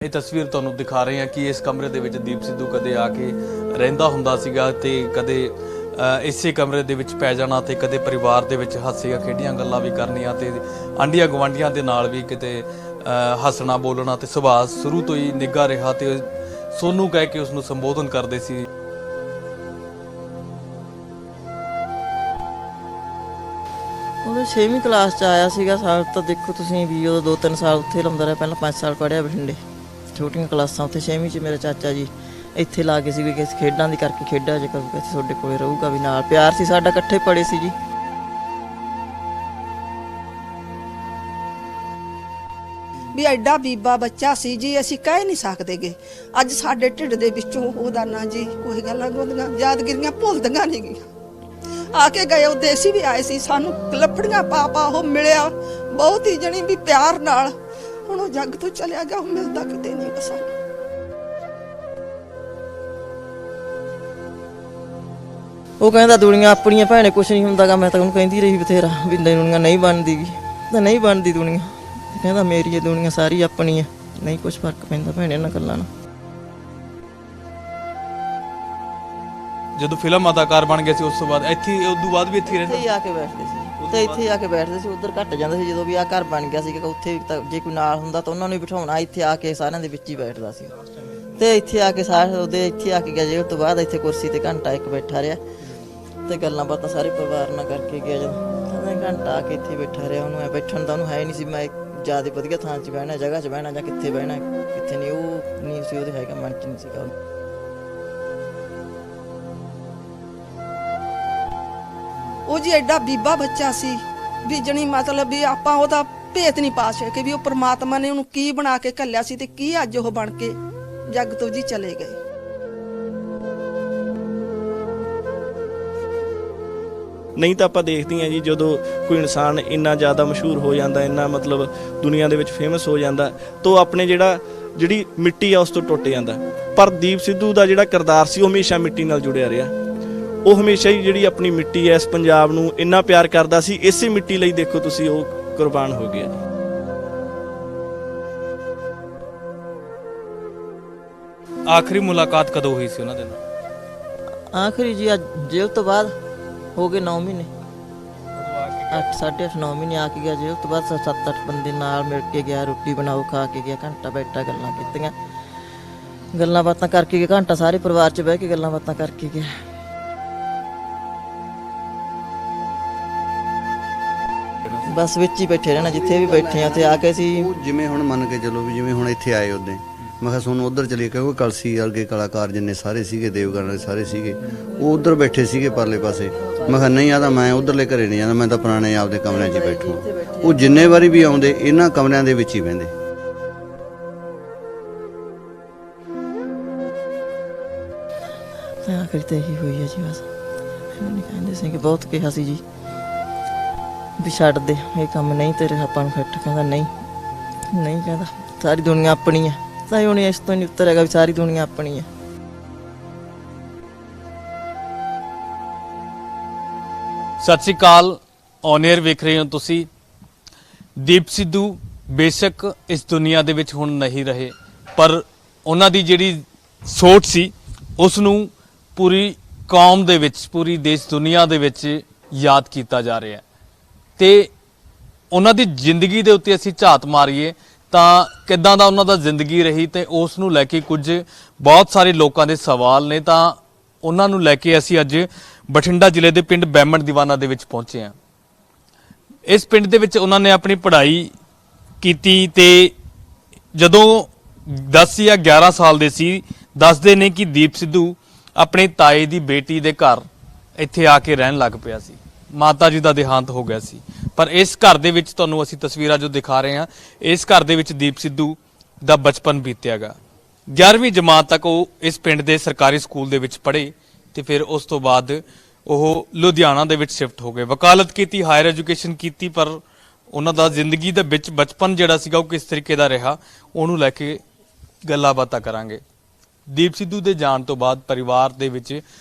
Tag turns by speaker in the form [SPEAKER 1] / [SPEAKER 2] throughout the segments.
[SPEAKER 1] ਇਹ ਤਸਵੀਰ ਤੁਹਾਨੂੰ ਦਿਖਾ ਰਹੇ ਹਾਂ ਕਿ ਇਸ ਕਮਰੇ ਦੇ ਵਿੱਚ ਦੀਪ ਸਿੱਧੂ ਕਦੇ ਆ ਕੇ ਰਹਿੰਦਾ ਹੁੰਦਾ ਸੀਗਾ ਤੇ ਕਦੇ ਇਸੇ ਕਮਰੇ ਦੇ ਵਿੱਚ ਪੈ ਜਾਣਾ ਤੇ ਕਦੇ ਪਰਿਵਾਰ ਦੇ ਵਿੱਚ ਹਾਸੀਆਂ ਖੇਡੀਆਂ ਗੱਲਾਂ ਵੀ ਕਰਨੀਆਂ ਤੇ ਆਂਢੀਆਂ ਗੁਆਂਢੀਆਂ ਦੇ ਨਾਲ ਵੀ ਕਿਤੇ ਹੱਸਣਾ ਬੋਲਣਾ ਤੇ ਸੁਭਾਅ ਸ਼ੁਰੂ ਤੋਂ ਹੀ ਨਿੱਘਾ ਰਿਹਾ ਤੇ ਸੋਨੂ ਕਹਿ ਕੇ ਉਸ ਨੂੰ ਸੰਬੋਧਨ ਕਰਦੇ ਸੀ।
[SPEAKER 2] ਉਹ 6ਵੀਂ ਕਲਾਸ ਚ ਆਇਆ ਸੀਗਾ। ਸਾਲ ਤਾਂ ਦੇਖੋ ਤੁਸੀਂ ਵੀ ਉਦੋਂ 2-3 ਸਾਲ ਉੱਥੇ ਲਾਉਂਦਾ ਰਿਹਾ। ਪਹਿਲਾਂ 5 ਸਾਲ ਪੜ੍ਹਿਆ ਬਠਿੰਡੇ ਛੋਟੀਆਂ ਕਲਾਸਾਂ। ਉੱਥੇ 6ਵੀਂ ਚ ਮੇਰਾ ਚਾਚਾ ਜੀ ਇੱਥੇ ਲਾ ਕੇ ਸੀ ਵੀ ਕਿਸੇ ਖੇਡਾਂ ਦੀ ਕਰਕੇ ਖੇਡਾਂ ਜੇ ਕਹੂਗਾ ਤੁਹਾਡੇ ਕੋਲੇ ਰਹੂਗਾ ਵੀ ਨਾਲ ਪਿਆਰ ਸੀ ਸਾਡਾ, ਇਕੱਠੇ ਪੜ੍ਹੇ ਸੀ ਜੀ।
[SPEAKER 3] ਵੀ ਐਡਾ ਬੀਬਾ ਬੱਚਾ ਸੀ ਜੀ, ਅਸੀਂ ਕਹਿ ਨਹੀਂ ਸਕਦੇਗੇ। ਅੱਜ ਸਾਡੇ ਢਿੱਡ ਦੇ ਵਿੱਚੋਂ ਉਹਦਾ ਨਾਂ ਜੀ ਕੋਈ ਗੱਲਾਂ ਗੋਦੀਆਂ ਯਾਦਗਿਰੀਆਂ ਭੁੱਲਦੀਆਂ ਨਹੀਂ ਗਈਆਂ। ਆ ਕੇ ਗਏ ਉਹ ਦੇਸੀ ਵੀ ਆਏ ਸੀ, ਸਾਨੂੰ ਲੱਫੜੀਆਂ ਪਾ ਪਾ ਉਹ ਮਿਲਿਆ ਬਹੁਤ ਹੀ ਜਣੀ ਵੀ ਪਿਆਰ ਨਾਲ। ਹੁਣ ਉਹ ਜੱਗ ਤੋਂ ਚਲਿਆ ਗਿਆ, ਉਹ ਮਿਲਦਾ ਕਿਤੇ ਨਹੀਂ ਬਸ।
[SPEAKER 2] ਉਹ ਕਹਿੰਦਾ ਦੁਨੀਆ ਆਪਣੀਆਂ ਭੈਣੇ ਕੁਛ ਨਹੀਂ ਹੁੰਦਾਗਾ। ਮੈਂ ਤਾਂ ਉਹਨੂੰ ਕਹਿੰਦੀ ਰਹੀ ਬਥੇਰਾ ਵੀ ਦੁਨੀਆ ਨਹੀਂ ਬਣਦੀਗੀ, ਤਾਂ ਨਹੀਂ ਬਣਦੀ ਦੁਨੀਆ। ਕਹਿੰਦਾ ਮੇਰੀ ਇਹ ਦੁਨੀਆ ਸਾਰੀ ਆਪਣੀ ਹੈ, ਨਹੀਂ ਕੁਛ ਫਰਕ ਪੈਂਦਾ ਭੈਣੇ ਇਹਨਾਂ ਗੱਲਾਂ ਨਾਲ।
[SPEAKER 1] ਜਦੋਂ ਫਿਲਮ ਅਦਾਕਾਰ ਬਣ ਗਿਆ ਸੀ ਉਸ ਤੋਂ ਬਾਅਦ ਇੱਥੇ ਉਸ ਤੋਂ ਬਾਅਦ ਵੀ ਇੱਥੇ
[SPEAKER 2] ਇੱਥੇ ਹੀ ਆ ਕੇ ਬੈਠਦੇ ਸੀ ਤੇ ਇੱਥੇ ਆ ਕੇ ਬੈਠਦੇ ਸੀ। ਉੱਧਰ ਘੱਟ ਜਾਂਦੇ ਸੀ ਜਦੋਂ ਵੀ ਆਹ ਘਰ ਬਣ ਗਿਆ ਸੀ ਕਿ ਉੱਥੇ ਤਾਂ ਜੇ ਕੋਈ ਨਾਲ ਹੁੰਦਾ ਤਾਂ ਉਹਨਾਂ ਨੂੰ ਹੀ ਬਿਠਾਉਣਾ। ਇੱਥੇ ਆ ਕੇ ਸਾਰਿਆਂ ਦੇ ਵਿੱਚ ਹੀ ਬੈਠਦਾ ਸੀ ਤੇ ਇੱਥੇ ਆ ਕੇ ਸਾਰੇ ਉਹਦੇ ਇੱਥੇ ਆ ਕੇ ਗਿਆ। ਜੇ ਉਸ ਤੋਂ ਬਾਅਦ ਇੱਥੇ ਕੁਰਸੀ ਤੇ ਘੰਟਾ ਇੱਕ ਬੈਠਾ ਰਿਹਾ ਤੇ ਗੱਲਾਂ ਬਾਤਾਂ ਸਾਰੇ ਪਰਿਵਾਰ ਨਾਲ ਕਰਕੇ ਗਿਆ। ਜਦੋਂ ਘੰਟਾ ਆ ਕੇ ਇੱਥੇ ਬੈਠਾ ਰਿਹਾ, ਉਹਨੂੰ ਬੈਠਣ ਦਾ ਉਹਨੂੰ ਹੈ ਨਹੀਂ ਸੀ ਮੈਂ ਜ਼ਿਆਦਾ ਵਧੀਆ ਥਾਂ 'ਚ ਬਹਿਣਾ, ਜਗ੍ਹਾ 'ਚ ਬਹਿਣਾ ਜਾਂ ਕਿੱਥੇ ਬਹਿਣਾ ਕਿੱਥੇ ਨਹੀਂ, ਉਹ ਨਹੀਂ ਸੀ ਉਹਦੇ ਹੈਗਾ ਮਨ 'ਚ ਨਹੀਂ ਸੀਗਾ।
[SPEAKER 3] ਉਹ ਜੀ ਐਡਾ ਬੀਬਾ ਬੱਚਾ ਸੀ ਵੀ ਜਣੀ ਮਤਲਬ ਵੀ ਆਪਾਂ ਉਹਦਾ ਭੇਤ ਨਹੀਂ ਪਾ ਸਕੇ ਵੀ ਉਹ ਪ੍ਰਮਾਤਮਾ ਨੇ ਉਹਨੂੰ ਕੀ ਬਣਾ ਕੇ ਘੱਲਿਆ ਸੀ ਤੇ ਕੀ ਅੱਜ ਉਹ ਬਣ ਕੇ ਜੱਗ ਤੋਂ ਜੀ ਚਲੇ ਗਏ।
[SPEAKER 4] ਨਹੀਂ ਤਾਂ ਆਪਾਂ ਦੇਖਦੇ ਹਾਂ ਜੀ ਜਦੋਂ ਕੋਈ ਇਨਸਾਨ ਇੰਨਾ ਜ਼ਿਆਦਾ ਮਸ਼ਹੂਰ ਹੋ ਜਾਂਦਾ, ਇੰਨਾ ਮਤਲਬ ਦੁਨੀਆ ਦੇ ਵਿੱਚ ਫੇਮਸ ਹੋ ਜਾਂਦਾ ਤਾਂ ਆਪਣੇ ਜਿਹੜੀ ਮਿੱਟੀ ਆ ਉਸ ਤੋਂ ਟੁੱਟ ਜਾਂਦਾ। ਪਰ ਦੀਪ ਸਿੱਧੂ ਦਾ ਜਿਹੜਾ ਕਿਰਦਾਰ ਸੀ ਉਹ ਹਮੇਸ਼ਾ ਮਿੱਟੀ ਨਾਲ ਜੁੜਿਆ ਰਿਹਾ। ਉਹ ਹਮੇਸ਼ਾ ਹੀ ਜਿਹੜੀ ਆਪਣੀ ਮਿੱਟੀ ਹੈ, ਇਸ ਪੰਜਾਬ ਨੂੰ ਇੰਨਾ ਪਿਆਰ ਕਰਦਾ ਸੀ। ਇਸੇ ਮਿੱਟੀ ਲਈ ਦੇਖੋ ਤੁਸੀਂ ਉਹ ਕੁਰਬਾਨ ਹੋ ਗਿਆ।
[SPEAKER 1] ਆਖਰੀ ਮੁਲਾਕਾਤ ਕਦੋਂ ਹੋਈ ਸੀ ਉਹਨਾਂ ਦੇ ਨਾਲ?
[SPEAKER 2] ਆਖਰੀ ਜੀ ਅੱਜ ਜੇਲ੍ਹ ਤੋਂ ਬਾਅਦ ਹੋ ਗਏ 9 ਮਹੀਨੇ, 8-9 ਮਹੀਨੇ ਆ ਕੇ ਗਿਆ ਜੇਲ੍ਹ ਤੋਂ ਬਾਅਦ। 7-8 ਬੰਦੇ ਨਾਲ ਮਿਲ ਕੇ ਗਿਆ, ਰੋਟੀ ਬਣਾਓ ਖਾ ਕੇ ਗਿਆ, ਘੰਟਾ ਬੈਠਾ ਗੱਲਾਂ ਕੀਤੀਆਂ, ਗੱਲਾਂ ਬਾਤਾਂ ਕਰਕੇ ਗਿਆ। ਘੰਟਾ ਸਾਰੇ ਪਰਿਵਾਰ 'ਚ ਬਹਿ ਕੇ ਗੱਲਾਂ ਬਾਤਾਂ ਕਰਕੇ ਗਿਆ। ਬਸ ਵਿੱਚ ਹੀ ਬੈਠੇ ਰਹਿਣਾ, ਜਿੱਥੇ ਵੀ ਬੈਠੇ ਆ ਤੇ ਆ ਕੇ ਸੀ।
[SPEAKER 5] ਜਿਵੇਂ ਹੁਣ ਮੰਨ ਕੇ ਚਲੋ ਵੀ ਜਿਵੇਂ ਹੁਣ ਇੱਥੇ ਆਏ ਉਦੋਂ ਮੈਂ ਕਿਹਾ ਤੁਹਾਨੂੰ ਉੱਧਰ ਚਲੇ, ਕਿਉਂਕਿ ਕਲਸੀ ਵਰਗੇ ਕਲਾਕਾਰ ਜਿੰਨੇ ਸਾਰੇ ਸੀਗੇ, ਦੇਵਗਨ ਵਾਲੇ ਸਾਰੇ ਸੀਗੇ, ਉਹ ਉੱਧਰ ਬੈਠੇ ਸੀਗੇ ਪਰਲੇ ਪਾਸੇ। ਮੈਂ ਕਿਹਾ ਨਹੀਂ ਆ ਤਾਂ ਮੈਂ ਉੱਧਰਲੇ ਘਰੇ ਨਹੀਂ ਜਾਂਦਾ, ਮੈਂ ਤਾਂ ਪੁਰਾਣੇ ਆਪਦੇ ਕਮਰਿਆਂ 'ਚ ਹੀ ਬੈਠੂੰ। ਉਹ ਜਿੰਨੇ ਵਾਰੀ ਵੀ ਆਉਂਦੇ ਇਹਨਾਂ ਕਮਰਿਆਂ ਦੇ ਵਿੱਚ ਹੀ ਬਹਿੰਦੇ।
[SPEAKER 2] ਆਖਰੀ ਤੇ ਇਹੀ ਹੋਈ ਹੈ ਜੀ ਬਸ। ਮੈਨੂੰ ਕਹਿੰਦੇ ਸੀ ਕਿ ਬਹੁਤ ਕਿਹਾ ਸੀ ਜੀ ਵੀ ਛੱਡ ਦੇ ਇਹ ਕੰਮ, ਨਹੀਂ ਤੇਰੇ ਆਪਾਂ ਨੂੰ ਫਿੱਟ। ਕਹਿੰਦਾ ਨਹੀਂ ਕਹਿੰਦਾ ਸਾਰੀ ਦੁਨੀਆ ਆਪਣੀ ਹੈ। ਤਾਂ ਹੁਣ ਇਸ ਤੋਂ ਨਹੀਂ ਉੱਤਰ ਹੈਗਾ ਵੀ ਸਾਰੀ ਦੁਨੀਆ ਆਪਣੀ ਹੈ।
[SPEAKER 1] ਸਤਿ ਸ਼੍ਰੀ ਅਕਾਲ, ਔਨ 에ਅਰ ਵੇਖ ਰਹੇ ਹੋ ਤੁਸੀਂ। ਦੀਪ ਸਿੱਧੂ ਬੇਸ਼ੱਕ ਇਸ ਦੁਨੀਆ ਦੇ ਵਿੱਚ ਹੁਣ ਨਹੀਂ ਰਹੇ, ਪਰ ਉਹਨਾਂ ਦੀ ਜਿਹੜੀ ਸੋਚ ਸੀ ਉਸ ਨੂੰ ਪੂਰੀ ਕੌਮ ਦੇ ਵਿੱਚ, ਪੂਰੀ ਦੇਸ਼ ਦੁਨੀਆ ਦੇ ਵਿੱਚ ਯਾਦ ਕੀਤਾ ਜਾ ਰਿਹਾ ਹੈ। ਤੇ ਉਹਨਾਂ ਦੀ ਜ਼ਿੰਦਗੀ ਦੇ ਉੱਤੇ ਅਸੀਂ ਝਾਤ ਮਾਰੀਏ ਤਾਂ ਕਿੱਦਾਂ ਦਾ ਉਹਨਾਂ ਦਾ ਜ਼ਿੰਦਗੀ ਰਹੀ ਤੇ ਉਸ ਨੂੰ ਲੈ ਕੇ ਕੁਝ ਬਹੁਤ ਸਾਰੇ ਲੋਕਾਂ ਦੇ ਸਵਾਲ ਨੇ। ਤਾਂ ਉਹਨਾਂ ਨੂੰ ਲੈ ਕੇ ਅਸੀਂ ਅੱਜ ਬਠਿੰਡਾ ਜ਼ਿਲ੍ਹੇ ਦੇ ਪਿੰਡ ਬੈਮਣ ਦੀਵਾਨਾ ਦੇ ਵਿੱਚ ਪਹੁੰਚੇ ਹਾਂ। ਇਸ ਪਿੰਡ ਦੇ ਵਿੱਚ ਉਹਨਾਂ ਨੇ ਆਪਣੀ ਪੜ੍ਹਾਈ ਕੀਤੀ ਤੇ ਜਦੋਂ 10 ਜਾਂ 11 ਸਾਲ ਦੇ ਸੀ, ਦੱਸਦੇ ਨੇ ਕਿ ਦੀਪ ਸਿੱਧੂ ਆਪਣੇ ਤਾਏ ਦੀ ਬੇਟੀ ਦੇ ਘਰ ਇੱਥੇ ਆ ਕੇ ਰਹਿਣ ਲੱਗ ਪਿਆ ਸੀ। ਮਾਤਾ ਜੀ ਦਾ ਦੇਹਾਂਤ ਹੋ ਗਿਆ ਸੀ। ਪਰ ਇਸ ਘਰ ਦੇ ਵਿੱਚ ਤੁਹਾਨੂੰ ਅਸੀਂ ਤਸਵੀਰਾਂ ਜੋ ਦਿਖਾ ਰਹੇ ਹਾਂ, ਇਸ ਘਰ ਦੇ ਵਿੱਚ ਦੀਪ ਸਿੱਧੂ ਦਾ ਬਚਪਨ ਬੀਤਿਆਗਾ। 11ਵੀਂ ਜਮਾਤ ਤੱਕ ਉਹ ਇਸ ਪਿੰਡ ਦੇ ਸਰਕਾਰੀ ਸਕੂਲ ਦੇ ਵਿੱਚ ਪੜ੍ਹੇ ਤੇ ਫਿਰ ਉਸ ਤੋਂ ਬਾਅਦ ਉਹ ਲੁਧਿਆਣਾ ਦੇ ਵਿੱਚ ਸ਼ਿਫਟ ਹੋ ਗਏ। ਵਕਾਲਤ ਕੀਤੀ, ਹਾਇਰ ਐਜੂਕੇਸ਼ਨ ਕੀਤੀ, ਪਰ ਉਹਨਾਂ ਦਾ ਜ਼ਿੰਦਗੀ ਦੇ ਵਿੱਚ ਬਚਪਨ ਜਿਹੜਾ ਸੀਗਾ ਉਹ ਕਿਸ ਤਰੀਕੇ ਦਾ ਰਿਹਾ ਉਹਨੂੰ ਲੈ ਕੇ ਗੱਲਾਂ ਬਾਤਾਂ ਕਰਾਂਗੇ। ਦੀਪ ਸਿੱਧੂ ਦੇ ਜਾਣ ਤੋਂ ਬਾਅਦ ਪਰਿਵਾਰ ਦੇ ਵਿੱਚ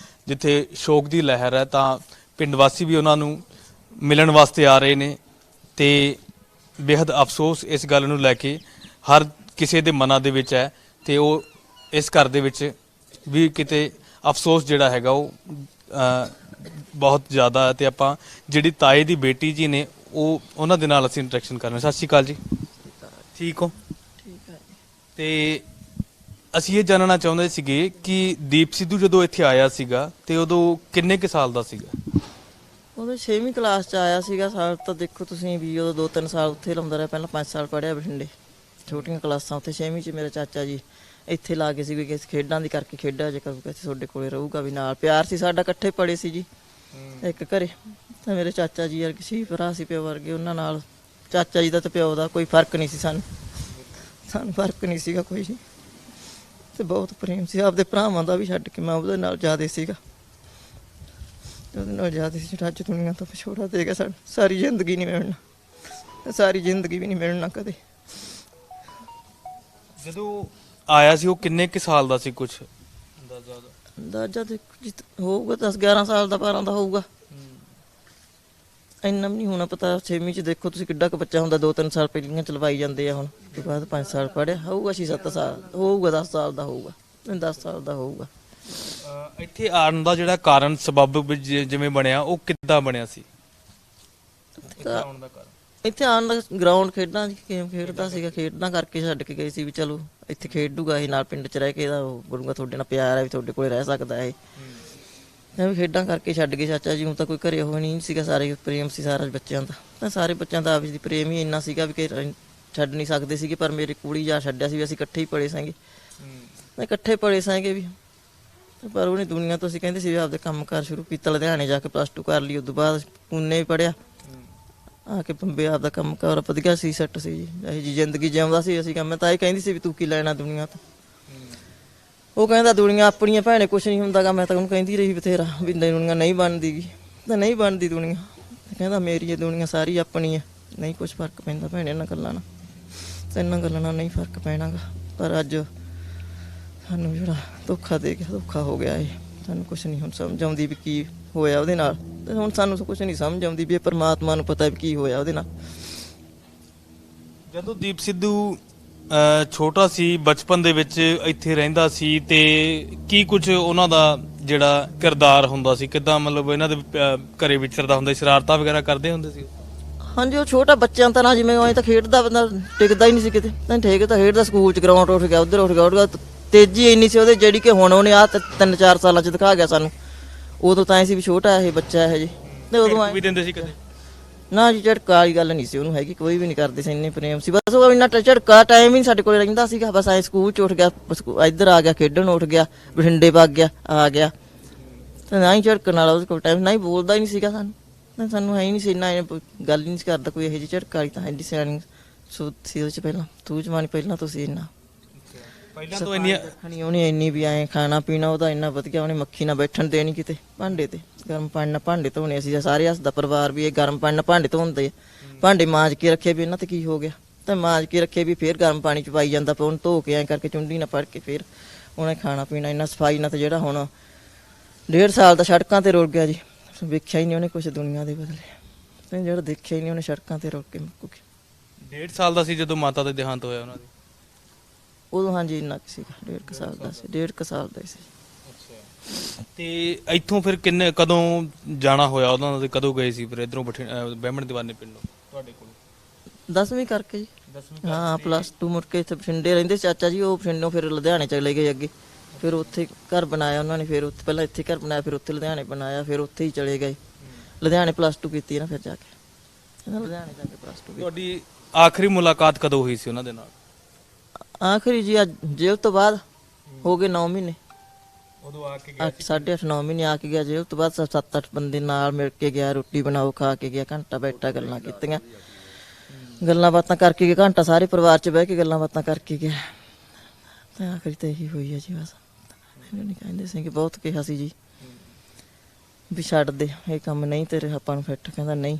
[SPEAKER 1] ਜਿੱਥੇ ਸ਼ੋਕ ਦੀ ਲਹਿਰ ਹੈ ਤਾਂ ਪਿੰਡ ਵਾਸੀ ਵੀ ਉਹਨਾਂ ਨੂੰ ਮਿਲਣ ਵਾਸਤੇ ਆ ਰਹੇ ਨੇ ਤੇ ਬੇहद ਅਫਸੋਸ ਇਸ ਗੱਲ ਨੂੰ ਲੈ ਕੇ। ਹਰ ਕਿਸੇ ਦੇ ਮਨਾਂ ਦੇ ਵਿੱਚ ਹੈ ਤੇ ਉਹ ਇਸ ਘਰ ਦੇ ਵਿੱਚ ਵੀ ਕਿਤੇ ਅਫਸੋਸ ਜਿਹੜਾ ਹੈਗਾ ਉਹ ਬਹੁਤ ਜ਼ਿਆਦਾ ਹੈ। ਤੇ ਆਪਾਂ ਜਿਹੜੀ ਤਾਏ ਦੀ ਬੇਟੀ ਜੀ ਨੇ ਉਹਨਾਂ ਦੇ ਨਾਲ ਅਸੀਂ ਇੰਟਰੈਕਸ਼ਨ ਕਰਨਾ। ਸਤਿ ਸ਼੍ਰੀ ਅਕਾਲ ਜੀ, ਠੀਕ ਹੋ?
[SPEAKER 2] ਠੀਕ ਹੈ।
[SPEAKER 1] ਤੇ ਅਸੀਂ ਇਹ ਜਾਣਨਾ ਚਾਹੁੰਦੇ ਸੀਗੇ ਕਿ ਦੀਪ ਸਿੱਧੂ ਜਦੋਂ ਇੱਥੇ ਆਇਆ ਸੀਗਾ ਤੇ ਉਦੋਂ ਕਿੰਨੇ ਕੁ ਸਾਲ ਦਾ ਸੀਗਾ?
[SPEAKER 2] ਉਦੋਂ 6ਵੀਂ ਕਲਾਸ ਚ ਆਇਆ ਸੀਗਾ। ਸਾਲ ਤਾਂ ਦੇਖੋ ਤੁਸੀਂ ਵੀ ਉਦੋਂ 2-3 ਸਾਲ ਉੱਥੇ ਲਾਉਂਦਾ ਰਿਹਾ। ਪਹਿਲਾਂ 5 ਸਾਲ ਪੜ੍ਹਿਆ ਬਠਿੰਡੇ, ਛੋਟੀਆਂ ਕਲਾਸਾਂ ਉੱਥੇ। 6ਵੀਂ ਚ ਮੇਰਾ ਚਾਚਾ ਜੀ ਇੱਥੇ ਲਾ ਕੇ ਸੀ ਵੀ ਕਿਸੇ ਖੇਡਾਂ ਦੀ ਕਰਕੇ ਖੇਡਿਆ ਜੇ ਕਰੂਗਾ ਇੱਥੇ ਤੁਹਾਡੇ ਕੋਲੇ ਰਹੂਗਾ ਵੀ ਨਾਲ। ਪਿਆਰ ਸੀ ਸਾਡਾ, ਇਕੱਠੇ ਪੜੇ ਸੀ ਜੀ ਇੱਕ ਘਰੇ। ਤਾਂ ਮੇਰੇ ਚਾਚਾ ਜੀ ਵਰਗੇ ਸੀ, ਭਰਾ ਸੀ ਪਿਓ ਵਰਗੇ। ਉਹਨਾਂ ਨਾਲ ਚਾਚਾ ਜੀ ਦਾ ਤੇ ਪਿਓ ਦਾ ਕੋਈ ਫਰਕ ਨਹੀਂ ਸੀ ਸਾਨੂੰ ਫਰਕ ਨਹੀਂ ਸੀਗਾ ਕੋਈ ਨਹੀਂ। ਤੇ ਬਹੁਤ ਪ੍ਰੇਮ ਸੀ ਆਪਦੇ ਭਰਾਵਾਂ ਦਾ ਵੀ ਛੱਡ ਕੇ। ਮੈਂ ਉਹਦੇ ਨਾਲ ਜ਼ਿਆਦਾ ਸੀਗਾ, ਉਹਦੇ ਨਾਲ ਜ਼ਿਆਦਾ ਸੀ। ਅੱਜ ਦੁਨੀਆ ਤੋਂ ਵਿਛੋੜਾ ਦੇ ਗਿਆ ਸਾਡਾ। ਸਾਰੀ ਜ਼ਿੰਦਗੀ ਨਹੀਂ ਮਿਲਣਾ, ਸਾਰੀ ਜ਼ਿੰਦਗੀ ਵੀ ਨਹੀਂ ਮਿਲਣਾ ਕਦੇ।
[SPEAKER 1] ਜਦੋਂ ਆਇਆ ਸੀ ਉਹ ਕਿੰਨੇ ਕੁ ਸਾਲ ਦਾ ਸੀ? ਕੁਛ
[SPEAKER 2] ਅੰਦਾਜ਼ਾ ਦੇਖੋ ਹੋਊਗਾ 10-11 ਸਾਲ ਦਾ, 12 ਦਾ ਹੋਊਗਾ। ਇੰਨਾ ਵੀ ਨਹੀਂ ਹੋਣਾ ਪਤਾ। 6ਵੀਂ ਚ ਦੇਖੋ ਤੁਸੀਂ ਕਿੱਡਾ ਕੁ ਬੱਚਾ ਹੁੰਦਾ। 2-3 ਸਾਲ ਪਹਿਲੀਆਂ ਚਲਵਾਈ ਜਾਂਦੇ ਆ। ਹੁਣ ਤੇ ਬਾਅਦ 5 ਸਾਲ ਪੜ੍ਹਿਆ ਹੋਊਗਾ, 6-7 ਸਾਲ ਹੋਊਗਾ, 10 ਸਾਲ ਦਾ ਹੋਊਗਾ, 10 ਸਾਲ ਦਾ ਹੋਊਗਾ।
[SPEAKER 1] ਇੱਥੇ ਆਉਣ ਦਾ ਜਿਹੜਾ ਕਾਰਨ ਸਬਬ ਜਿਵੇਂ ਬਣਿਆ ਉਹ ਕਿੱਦਾਂ ਬਣਿਆ ਸੀ?
[SPEAKER 2] ਤਾਂ ਇੱਥੇ ਆਉਣ ਦਾ ਗਰਾਊਂਡ ਖੇਡਾਂ ਦੀ ਗੇਮ ਖੇਡਦਾ ਸੀਗਾ, ਖੇਡਾਂ ਕਰਕੇ ਛੱਡ ਕੇ ਗਏ ਸੀ ਵੀ ਚਲੋ ਇੱਥੇ ਖੇਡੂਗਾ ਇਹ, ਨਾਲ ਪਿੰਡ 'ਚ ਰਹਿ ਕੇ ਇਹਦਾ ਬਣੂਗਾ, ਤੁਹਾਡੇ ਨਾਲ ਪਿਆਰ ਹੈ ਵੀ ਤੁਹਾਡੇ ਕੋਲੇ ਰਹਿ ਸਕਦਾ ਇਹ। ਮੈਂ ਵੀ ਖੇਡਾਂ ਕਰਕੇ ਛੱਡ ਗਏ ਚਾਚਾ ਜੀ। ਹੁਣ ਤਾਂ ਕੋਈ ਘਰੇ ਉਹ ਨਹੀਂ ਸੀਗਾ, ਸਾਰੇ ਪ੍ਰੇਮ ਸੀ ਸਾਰਾ ਬੱਚਿਆਂ ਦਾ। ਤਾਂ ਸਾਰੇ ਬੱਚਿਆਂ ਦਾ ਆਪਸ ਦੀ ਪ੍ਰੇਮ ਹੀ ਇੰਨਾ ਸੀਗਾ ਵੀ ਕਿ ਛੱਡ ਨਹੀਂ ਸਕਦੇ ਸੀਗੇ। ਪਰ ਮੇਰੀ ਕੁੜੀ ਜਾ ਛੱਡਿਆ ਸੀ ਵੀ ਅਸੀਂ ਇਕੱਠੇ ਹੀ ਪੜੇ ਸਾਂਗੇ, ਇਕੱਠੇ ਪੜੇ ਸਾਂਗੇ ਵੀ। ਪਰ ਉਹਨੇ ਦੁਨੀਆ ਤੋਂ ਅਸੀਂ ਕਹਿੰਦੇ ਸੀ ਵੀ ਆਪਦੇ ਕੰਮ ਕਾਰ ਸ਼ੁਰੂ ਕੀਤਾ। ਲੁਧਿਆਣੇ ਜਾ ਕੇ +2 ਕਰ ਲਈ, ਉਦੋਂ ਬਾਅਦ ਪੂਨੇ ਵੀ ਪੜਿਆ, ਆ ਕੇ ਬੰਬੇ ਆਪਦਾ ਕੰਮ ਕਾਰ ਵਧੀਆ ਸੀ, ਸੈੱਟ ਸੀ ਜੀ। ਇਹੋ ਜਿਹੀ ਜ਼ਿੰਦਗੀ ਜਿਉਂਦਾ ਸੀ ਅਸੀਂ। ਮੈਂ ਤਾਂ ਇਹ ਕਹਿੰਦੀ ਸੀ ਵੀ ਤੂੰ ਕੀ ਲੈਣਾ ਦੁਨੀਆ ਤੋਂ। ਉਹ ਕਹਿੰਦਾ ਦੁਨੀਆ ਆਪਣੀਆਂ ਭੈਣੇ ਕੁਛ ਨਹੀਂ ਹੁੰਦਾਗਾ। ਮੈਂ ਤਾਂ ਉਹਨੂੰ ਕਹਿੰਦੀ ਰਹੀ ਬਥੇਰਾ ਵੀ ਦੁਨੀਆ ਨਹੀਂ ਬਣਦੀ ਗੀ, ਤਾਂ ਨਹੀਂ ਬਣਦੀ ਦੁਨੀਆ। ਕਹਿੰਦਾ ਮੇਰੀ ਇਹ ਦੁਨੀਆ ਸਾਰੀ ਆਪਣੀ ਹੈ, ਨਹੀਂ ਕੁਛ ਫਰਕ ਪੈਂਦਾ ਭੈਣੇ ਇਹਨਾਂ ਗੱਲਾਂ ਨਾਲ, ਤੇ ਇਹਨਾਂ ਗੱਲਾਂ ਨਾਲ ਨਹੀਂ ਫਰਕ ਪੈਣਾਗਾ। ਪਰ ਅੱਜ ਸਾਨੂੰ ਜਿਹੜਾ ਧੋਖਾ ਦੇ ਗਿਆ, ਧੋਖਾ ਹੋ ਗਿਆ ਇਹ। ਸਾਨੂੰ ਕੁਛ ਨਹੀਂ ਹੁਣ ਸਮਝ ਆਉਂਦੀ ਵੀ ਕੀ ਹੋਇਆ ਉਹਦੇ ਨਾਲ। ਤੇ ਹੁਣ ਸਾਨੂੰ ਕੁਛ ਨਹੀਂ ਸਮਝ ਆਉਂਦੀ ਵੀ ਇਹ ਪਰਮਾਤਮਾ ਨੂੰ ਪਤਾ ਵੀ ਕੀ ਹੋਇਆ ਉਹਦੇ ਨਾਲ।
[SPEAKER 1] ਜਦੋਂ ਦੀਪ ਸਿੱਧੂ ਛੋਟਾ ਸੀ, ਬਚਪਨ ਦੇ ਵਿੱਚ ਇੱਥੇ ਰਹਿੰਦਾ ਸੀ, ਤੇ ਕੀ ਕੁਝ ਉਹਨਾਂ ਦਾ ਜਿਹੜਾ ਕਿਰਦਾਰ ਹੁੰਦਾ ਸੀ, ਕਿੱਦਾਂ ਮਤਲਬ ਇਹਨਾਂ ਦੇ ਘਰੇ ਵਿਚਰਦਾ ਹੁੰਦਾ ਸੀ, ਸ਼ਰਾਰਤਾਂ ਵਗੈਰਾ ਕਰਦੇ ਹੁੰਦੇ ਸੀ?
[SPEAKER 2] ਹਾਂਜੀ, ਉਹ ਛੋਟਾ ਬੱਚਿਆਂ ਤਾਂ ਨਾ ਜਿਵੇਂ ਉਹ ਤਾਂ ਖੇਡਦਾ ਬੰਦਾ ਟਿਕਦਾ ਹੀ ਨਹੀਂ ਸੀ ਕਿਤੇ। ਤਾਂ ਠੀਕ ਤਾਂ ਖੇਡਦਾ ਸਕੂਲ ਚ, ਗਰਾਊਂਡ ਉੱਠ ਗਿਆ, ਉੱਧਰ ਉੱਠ ਗਿਆ। ਤੇਜ਼ੀ ਇੰਨੀ ਸੀ ਉਹਦੇ ਜਿਹੜੀ ਕਿ ਹੁਣ ਉਹਨੇ 3-4 ਸਾਲਾਂ ਚ ਦਿਖਾ ਗਿਆ ਸਾਨੂੰ। ਉਦੋਂ ਤਾਂ ਐ ਸੀ ਵੀ ਛੋਟਾ ਇਹ ਬੱਚਾ ਇਹ ਜੀ। ਤੇ ਉਦੋਂ
[SPEAKER 1] ਵੀ ਦਿੰਦੇ ਸੀ ਕਦੇ?
[SPEAKER 2] ਨਾ ਜੀ, ਝੜਕਾ ਵਾਲੀ ਗੱਲ ਨਹੀਂ ਸੀ ਉਹਨੂੰ ਹੈਗੀ, ਕੋਈ ਵੀ ਨਹੀਂ ਕਰਦੇ ਸੀ। ਇੰਨੇ ਪ੍ਰੇਮ ਸੀ ਬਸ। ਉਹ ਇੰਨਾ ਝੜਕਾ ਟਾਈਮ ਹੀ ਸਾਡੇ ਕੋਲ ਰਹਿੰਦਾ ਸੀਗਾ। ਬਸ ਐ ਸਕੂਲ ਚ ਉੱਠ ਗਿਆ, ਇੱਧਰ ਆ ਗਿਆ, ਖੇਡਣ ਉੱਠ ਗਿਆ, ਬਠਿੰਡੇ ਵਗ ਗਿਆ, ਆ ਗਿਆ। ਤੇ ਨਾ ਹੀ ਝੜਕਣ ਵਾਲਾ ਉਹਦੇ ਕੋਲ ਟਾਈਮ, ਨਾ ਹੀ ਬੋਲਦਾ ਹੀ ਨਹੀਂ ਸੀਗਾ ਸਾਨੂੰ ਹੈ ਹੀ ਨਹੀਂ ਸੀ ਇੰਨਾ, ਗੱਲ ਹੀ ਨਹੀਂ ਸੀ ਕਰਦਾ ਕੋਈ ਇਹੋ ਜਿਹੀ ਝੜਕਾ ਵਾਲੀ। ਤਾਂ ਐਡੀ ਸਿਆਣੀ ਸੀ ਉਹਦੇ ਚ ਪਹਿਲਾਂ, ਤੂੰ ਜਮਾਨੀ ਪਹਿਲਾਂ ਤੁਸੀਂ ਇੰਨਾ
[SPEAKER 1] ਪਹਿਲਾਂ ਤੋਂ ਇੰਨੀਆਂ
[SPEAKER 2] ਰੱਖਣੀ ਉਹਨੇ ਇੰਨੀ ਵੀ ਐਂ ਖਾਣਾ ਪੀਣਾ ਉਹਦਾ ਇੰਨਾ ਵਧੀਆ। ਉਹਨੇ ਮੱਖੀ ਨਾਲ ਬੈਠਣ ਦੇਣੀ ਕਿਤੇ, ਭਾਂਡੇ ਤੇ ਗਰਮ ਪਾਣੀ ਨਾਲ ਭਾਂਡੇ ਧੋਣੇ। ਅਸੀਂ ਸਾਰੇ ਹੱਸਦਾ ਪਰਿਵਾਰ ਵੀ ਇਹ ਗਰਮ ਪਾਣੀ ਨਾਲ ਭਾਂਡੇ ਧੋਂਦੇ। ਭਾਂਡੇ ਮਾਂਜ ਕੇ ਰੱਖੇ ਵੀ ਇਹਨਾਂ ਤੇ ਕੀ ਹੋ ਗਿਆ, ਤਾਂ ਮਾਂਜ ਕੇ ਰੱਖੇ ਵੀ ਫੇਰ ਗਰਮ ਪਾਣੀ ਚ ਪਾਈ ਜਾਂਦਾ। ਪਰ ਉਹਨੂੰ ਧੋ ਕੇ ਐਂ ਕਰਕੇ ਚੁੰਡੀ ਨਾਲ ਫੜ ਕੇ ਫੇਰ ਉਹਨੇ ਖਾਣਾ ਪੀਣਾ ਇੰਨਾ ਸਫਾਈ ਨਾਲ। ਤੇ ਜਿਹੜਾ ਹੁਣ 1.5 ਸਾਲ ਦਾ ਸੜਕਾਂ ਤੇ ਰੁਲ ਗਿਆ ਜੀ, ਵੇਖਿਆ ਹੀ ਨਹੀਂ ਉਹਨੇ ਕੁਛ ਦੁਨੀਆ ਦੇ ਬਦਲੇ। ਤੇ ਜਿਹੜਾ ਦੇਖਿਆ ਹੀ ਨਹੀਂ ਉਹਨੇ ਸੜਕਾਂ ਤੇ ਰੁਲ ਕੇ ਮੁੱਕ ਗਿਆ।
[SPEAKER 1] 1.5 ਸਾਲ ਦਾ ਸੀ ਜਦੋਂ ਮਾਤਾ ਦਾ ਦੇਹਾਂਤ ਹੋਇਆ ਉਹਨਾਂ ਦੀ?
[SPEAKER 2] ਉਦੋਂ ਹਾਂਜੀ ਇੰਨਾ ਕੁ ਸੀਗਾ, 1.5 ਸਾਲ ਦਾ ਸੀ, 1.5 ਸਾਲ ਦਾ ਸੀ।
[SPEAKER 1] ਤੇ ਇੱਥੋਂ ਫਿਰ ਕਦੋਂ ਜਾਣਾ ਹੋਇਆ ਉਹਨਾਂ ਦਾ? ਕਦੋਂ ਗਏ ਸੀ ਫਿਰ ਇਧਰੋਂ ਬਹਿਮਣ ਦੀਵਾਨੇ ਪਿੰਡੋਂ ਤੁਹਾਡੇ ਕੋਲ?
[SPEAKER 2] 10ਵੀਂ ਕਰਕੇ ਜੀ। ਹਾਂ, +2 ਮੁੜ ਕੇ ਇੱਥੇ ਬਠਿੰਡੇ ਰਹਿੰਦੇ ਚਾਚਾ ਜੀ। ਉਹ ਬਠਿੰਡੋਂ ਫਿਰ ਲੁਧਿਆਣੇ ਚਲੇ ਗਏ ਅੱਗੇ। ਫਿਰ ਉੱਥੇ ਘਰ ਬਣਾਇਆ ਉਹਨਾਂ ਨੇ। ਫਿਰ ਉੱਥੇ ਪਹਿਲਾਂ ਇੱਥੇ ਘਰ ਬਣਾਇਆ, ਫਿਰ ਉੱਥੇ ਲੁਧਿਆਣੇ ਬਣਾਇਆ, ਫਿਰ ਉੱਥੇ ਹੀ ਚਲੇ ਗਏ। ਲੁਧਿਆਣੇ +2 ਕੀਤੀ ਨਾ ਫਿਰ ਜਾ ਕੇ, ਲੁਧਿਆਣੇ ਜਾ ਕੇ +2 ਕੀਤੀ।
[SPEAKER 1] ਤੁਹਾਡੀ ਆਖਰੀ ਮੁਲਾਕਾਤ ਕਦੋਂ ਹੋਈ ਸੀ ਉਹਨਾਂ ਦੇ ਨਾਲ?
[SPEAKER 2] ਆਖਰੀ ਜੀ ਅੱਜ ਜੇਲ੍ਹ ਤੋਂ ਬਾਅਦ ਹੋ ਗਏ 9 ਮਹੀਨੇ।
[SPEAKER 1] ਉਦੋਂ ਆ ਕੇ
[SPEAKER 2] 8-9 ਮਹੀਨੇ ਆ ਕੇ ਗਿਆ ਜੇਲ੍ਹ ਤੋਂ ਬਾਅਦ। 7-8 ਬੰਦੇ ਨਾਲ ਮਿਲ ਕੇ ਗਿਆ, ਰੋਟੀ ਬਣਾਓ, ਖਾ ਕੇ ਗਿਆ, ਘੰਟਾ ਬੈਠਾ, ਗੱਲਾਂ ਕੀਤੀਆਂ, ਗੱਲਾਂ ਬਾਤਾਂ ਕਰਕੇ ਗਿਆ ਘੰਟਾ। ਸਾਰੇ ਪਰਿਵਾਰ 'ਚ ਬਹਿ ਕੇ ਗੱਲਾਂ ਬਾਤਾਂ ਕਰਕੇ ਗਿਆ। ਤੇ ਆਖਰੀ ਤਾਂ ਇਹੀ ਹੋਈ ਹੈ ਜੀ ਬਸ। ਮੈਨੂੰ ਨਹੀਂ ਕਹਿੰਦੇ ਸੀ ਕਿ ਬਹੁਤ ਕਿਹਾ ਸੀ ਜੀ ਵੀ ਛੱਡ ਦੇ ਇਹ ਕੰਮ, ਨਹੀਂ ਤੇਰੇ ਆਪਾਂ ਨੂੰ ਫਿੱਟ। ਕਹਿੰਦਾ ਨਹੀਂ,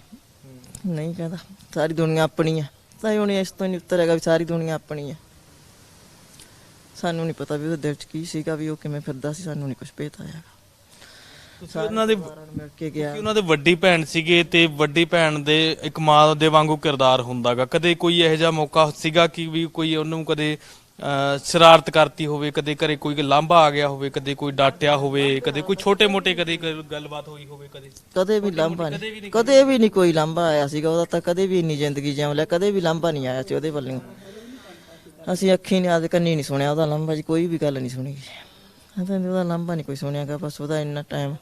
[SPEAKER 2] ਕਹਿੰਦਾ ਸਾਰੀ ਦੁਨੀਆ ਆਪਣੀ ਹੈ। ਤਾਂ ਉਹਨੇ ਇਸ ਤੋਂ ਨਹੀਂ ਉੱਤਰ ਹੈਗਾ ਵੀ ਸਾਰੀ ਦੁਨੀਆ ਆਪਣੀ ਹੈ। ਸਾਨੂੰ ਨਹੀਂ ਪਤਾ ਵੀ ਉਹਦੇ ਦਿਲ 'ਚ ਕੀ ਸੀਗਾ, ਵੀ ਉਹ ਕਿਵੇਂ ਫਿਰਦਾ ਸੀ, ਸਾਨੂੰ ਨਹੀਂ ਕੁਝ ਪਤਾ ਹੈਗਾ।
[SPEAKER 1] ਤੁਸੀਂ ਉਹਨਾਂ ਦੇ
[SPEAKER 2] ਮਿਲ ਕੇ ਗਿਆ।
[SPEAKER 1] ਉਹਨਾਂ ਦੇ ਵੱਡੀ ਭੈਣ ਸੀਗੇ, ਤੇ ਵੱਡੀ ਭੈਣ ਦੇ ਇੱਕ ਮਾਂ ਦੇ ਵਾਂਗੂ ਕਿਰਦਾਰ ਹੁੰਦਾਗਾ। ਕਦੇ ਕੋਈ ਇਹੋ ਜਿਹਾ ਮੌਕਾ ਸੀਗਾ ਕਿ ਵੀ ਕੋਈ ਉਹਨੂੰ ਕਦੇ ਸ਼ਰਾਰਤ ਕਰਤੀ ਹੋਵੇ, ਕਦੇ ਘਰੇ ਕੋਈ ਲਾਂਭਾ ਆ ਗਿਆ ਹੋਵੇ, ਕਦੇ ਕੋਈ ਡਾਂਟਿਆ ਹੋਵੇ, ਕਦੇ ਕੋਈ ਛੋਟੇ-ਮੋਟੇ ਕਦੇ ਕੋਈ ਗੱਲਬਾਤ ਹੋਈ ਹੋਵੇ,
[SPEAKER 2] ਕਦੇ ਵੀ ਲਾਂਭਾ ਨਹੀਂ, ਕਦੇ ਵੀ ਨਹੀਂ ਕੋਈ ਲਾਂਭਾ ਆਇਆ ਸੀਗਾ ਉਹਦਾ। ਤਾਂ ਕਦੇ ਵੀ ਇੰਨੀ ਜ਼ਿੰਦਗੀ ਜਿਉਂ ਲਿਆ, ਕਦੇ ਵੀ ਲਾਂਭਾ ਨਹੀਂ ਆਇਆ ਸੀ ਉਹਦੇ ਵੱਲੋਂ। ਅਸੀਂ ਅੱਖੀ ਨਹੀਂ, ਆਦੇ ਕੰਨੀ ਨਹੀਂ ਸੁਣਿਆ ਉਹਦਾ ਲਾਂਭਾ ਜੀ, ਕੋਈ ਵੀ ਗੱਲ ਨਹੀਂ ਸੁਣੀ ਜੀ। ਉਹਦਾ ਲਾਂਭਾ ਨਹੀਂ ਕੋਈ ਸੁਣਿਆਗਾ। ਬਸ ਉਹਦਾ ਇੰਨਾ ਟਾਈਮ